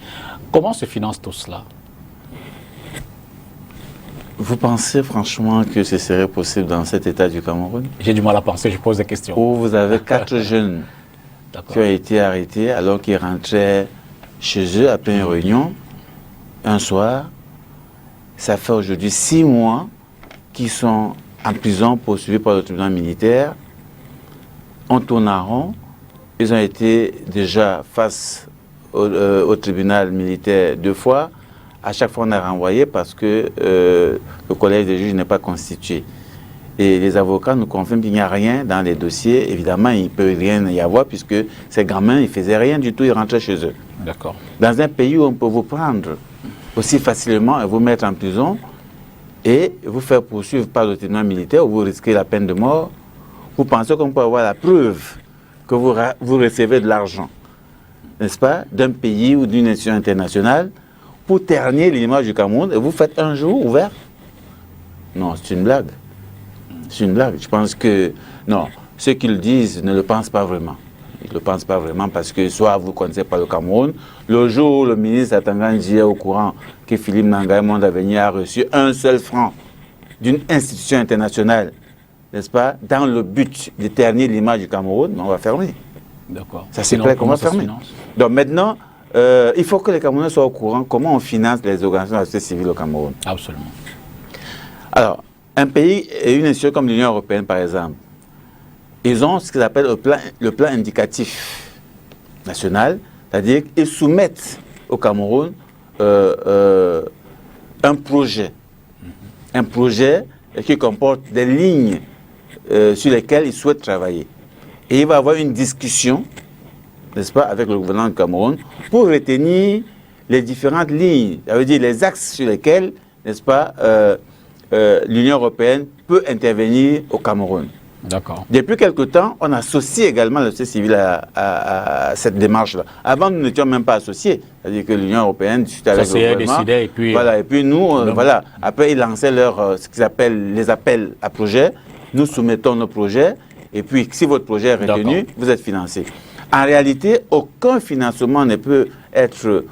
Comment se finance tout cela ? Vous pensez franchement que ce serait possible dans cet état du Cameroun? J'ai du mal à penser, je pose des questions. Où vous avez 4 jeunes qui ont été arrêtés alors qu'ils rentraient chez eux après une réunion, un soir. Ça fait aujourd'hui 6 mois qu'ils sont en prison poursuivis par le tribunal militaire. On tourne en rond. Ils ont été déjà face au tribunal militaire 2 fois. À chaque fois, on a renvoyé parce que le collège des juges n'est pas constitué. Et les avocats nous confirment qu'il n'y a rien dans les dossiers. Évidemment, il ne peut rien y avoir puisque ces gamins, ils ne faisaient rien du tout, ils rentraient chez eux. D'accord. Dans un pays où on peut vous prendre aussi facilement et vous mettre en prison et vous faire poursuivre par le tribunal militaire où vous risquez la peine de mort, vous pensez qu'on peut avoir la preuve que vous recevez de l'argent, n'est-ce pas, d'un pays ou d'une institution internationale pour ternir l'image du Cameroun, et vous faites un jour ouvert? Non, c'est une blague. C'est une blague. Je pense que, non, ceux qui le disent ne le pensent pas vraiment. Je ne le pense pas vraiment parce que soit vous ne connaissez pas le Cameroun. Le jour où le ministre Atangandji est au courant que Philippe Nangaï Monde Avenir a reçu un seul franc d'une institution internationale, n'est-ce pas, dans le but de ternir l'image du Cameroun, on va fermer. D'accord. Ça c'est clair qu'on va fermer. Donc maintenant, il faut que les Camerounais soient au courant comment on finance les organisations de la société civile au Cameroun. Absolument. Alors, un pays et une institution comme l'Union européenne, par exemple, ils ont ce qu'ils appellent le plan indicatif national, c'est-à-dire qu'ils soumettent au Cameroun un projet qui comporte des lignes sur lesquelles ils souhaitent travailler. Et il va y avoir une discussion, n'est-ce pas, avec le gouvernement du Cameroun pour retenir les différentes lignes, ça veut dire les axes sur lesquels, n'est-ce pas, l'Union européenne peut intervenir au Cameroun. D'accord. Depuis quelque temps, on associe également la société civile à cette démarche-là. Avant, nous n'étions même pas associés. C'est-à-dire que l'Union européenne discutait avec le gouvernement. Décidait, et puis, voilà, et puis nous, voilà. Après, ils lançaient ce qu'ils appellent les appels à projets. Nous soumettons nos projets. Et puis, si votre projet est retenu, vous êtes financé. En réalité, aucun financement ne peut être...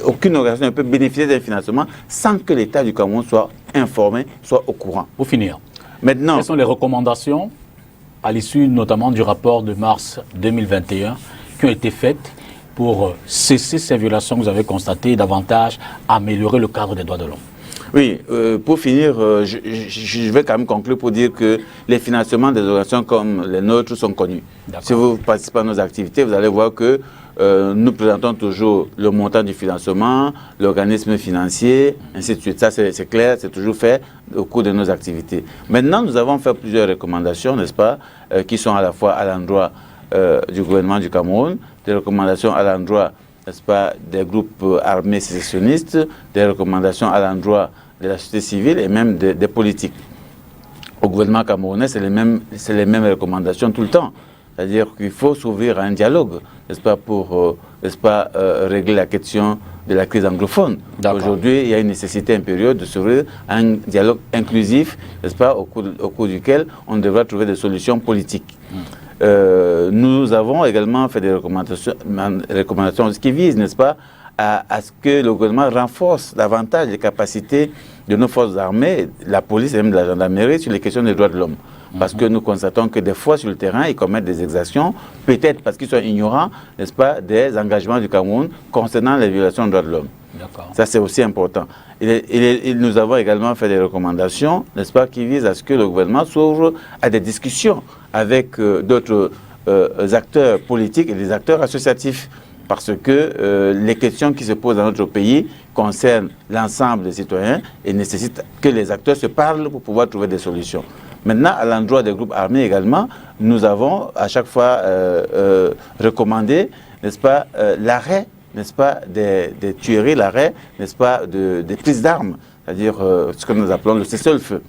aucune organisation ne peut bénéficier d'un financement sans que l'État du Cameroun soit informé, soit au courant. Pour finir, maintenant, quelles sont les recommandations à l'issue notamment du rapport de mars 2021 qui ont été faites pour cesser ces violations que vous avez constatées et davantage améliorer le cadre des droits de l'homme? Oui, pour finir, je vais quand même conclure pour dire que les financements des organisations comme les nôtres sont connus. Si vous participez à nos activités, vous allez voir que nous présentons toujours le montant du financement, l'organisme financier, ainsi de suite. Ça, c'est clair, c'est toujours fait au cours de nos activités. Maintenant, nous avons fait plusieurs recommandations, n'est-ce pas, qui sont à la fois à l'endroit du gouvernement du Cameroun, des recommandations à l'endroit, n'est-ce pas, des groupes armés sécessionnistes, des recommandations à l'endroit de la société civile et même des politiques. Au gouvernement camerounais, c'est les mêmes recommandations tout le temps. C'est-à-dire qu'il faut s'ouvrir à un dialogue, n'est-ce pas, pour régler la question de la crise anglophone. Aujourd'hui, il y a une nécessité impérieuse de s'ouvrir à un dialogue inclusif, n'est-ce pas, au cours duquel on devra trouver des solutions politiques. Nous avons également fait des recommandations qui visent, n'est-ce pas, à ce que le gouvernement renforce davantage les capacités de nos forces armées, la police et même de la gendarmerie sur les questions des droits de l'homme. Parce que nous constatons que des fois sur le terrain, ils commettent des exactions, peut-être parce qu'ils sont ignorants, n'est-ce pas, des engagements du Cameroun concernant les violations des droits de l'homme. Ça, c'est aussi important. Nous avons également fait des recommandations, n'est-ce pas, qui visent à ce que le gouvernement s'ouvre à des discussions avec d'autres acteurs politiques et des acteurs associatifs. Parce que les questions qui se posent dans notre pays concernent l'ensemble des citoyens et nécessitent que les acteurs se parlent pour pouvoir trouver des solutions. Maintenant, à l'endroit des groupes armés également, nous avons à chaque fois recommandé, n'est-ce pas, l'arrêt, n'est-ce pas, des tueries, l'arrêt, n'est-ce pas, des prises d'armes, c'est-à-dire ce que nous appelons le cessez-le-feu.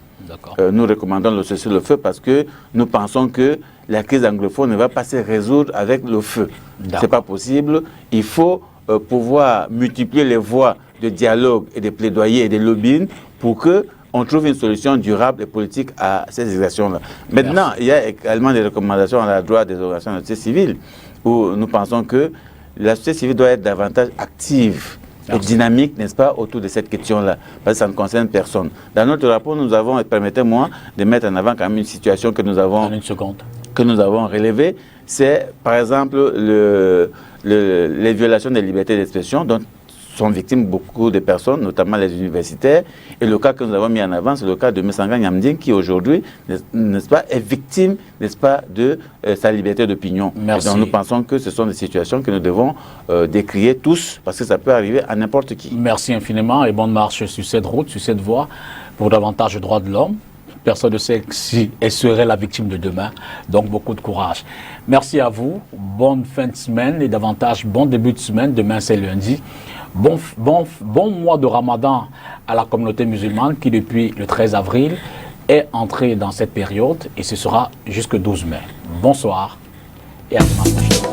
Nous recommandons le cessez-le-feu parce que nous pensons que la crise anglophone ne va pas se résoudre avec le feu. Ce n'est pas possible. Il faut pouvoir multiplier les voies de dialogue et de plaidoyer et de lobbying pour qu'on trouve une solution durable et politique à ces exactions-là. Maintenant, il y a également des recommandations à la droite des organisations de la société civile où nous pensons que la société civile doit être davantage active et dynamique, n'est-ce pas, autour de cette question-là, parce que ça ne concerne personne. Dans notre rapport, nous avons, permettez-moi de mettre en avant quand même une situation que nous avons, relevée, c'est par exemple les violations des libertés d'expression dont sont victimes beaucoup de personnes, notamment les universitaires. Et le cas que nous avons mis en avant, c'est le cas de M. Sanga Nyamding qui aujourd'hui, n'est-ce pas, est victime, n'est-ce pas, de sa liberté d'opinion. Donc nous pensons que ce sont des situations que nous devons décrier tous, parce que ça peut arriver à n'importe qui. Merci infiniment et bonne marche sur cette route, sur cette voie, pour davantage de droits de l'homme. Personne ne sait si elle serait la victime de demain, donc beaucoup de courage. Merci à vous, bonne fin de semaine et davantage bon début de semaine, demain c'est lundi. Bon mois de Ramadan à la communauté musulmane qui depuis le 13 avril est entrée dans cette période et ce sera jusqu'au 12 mai. Bonsoir et à dimanche prochain.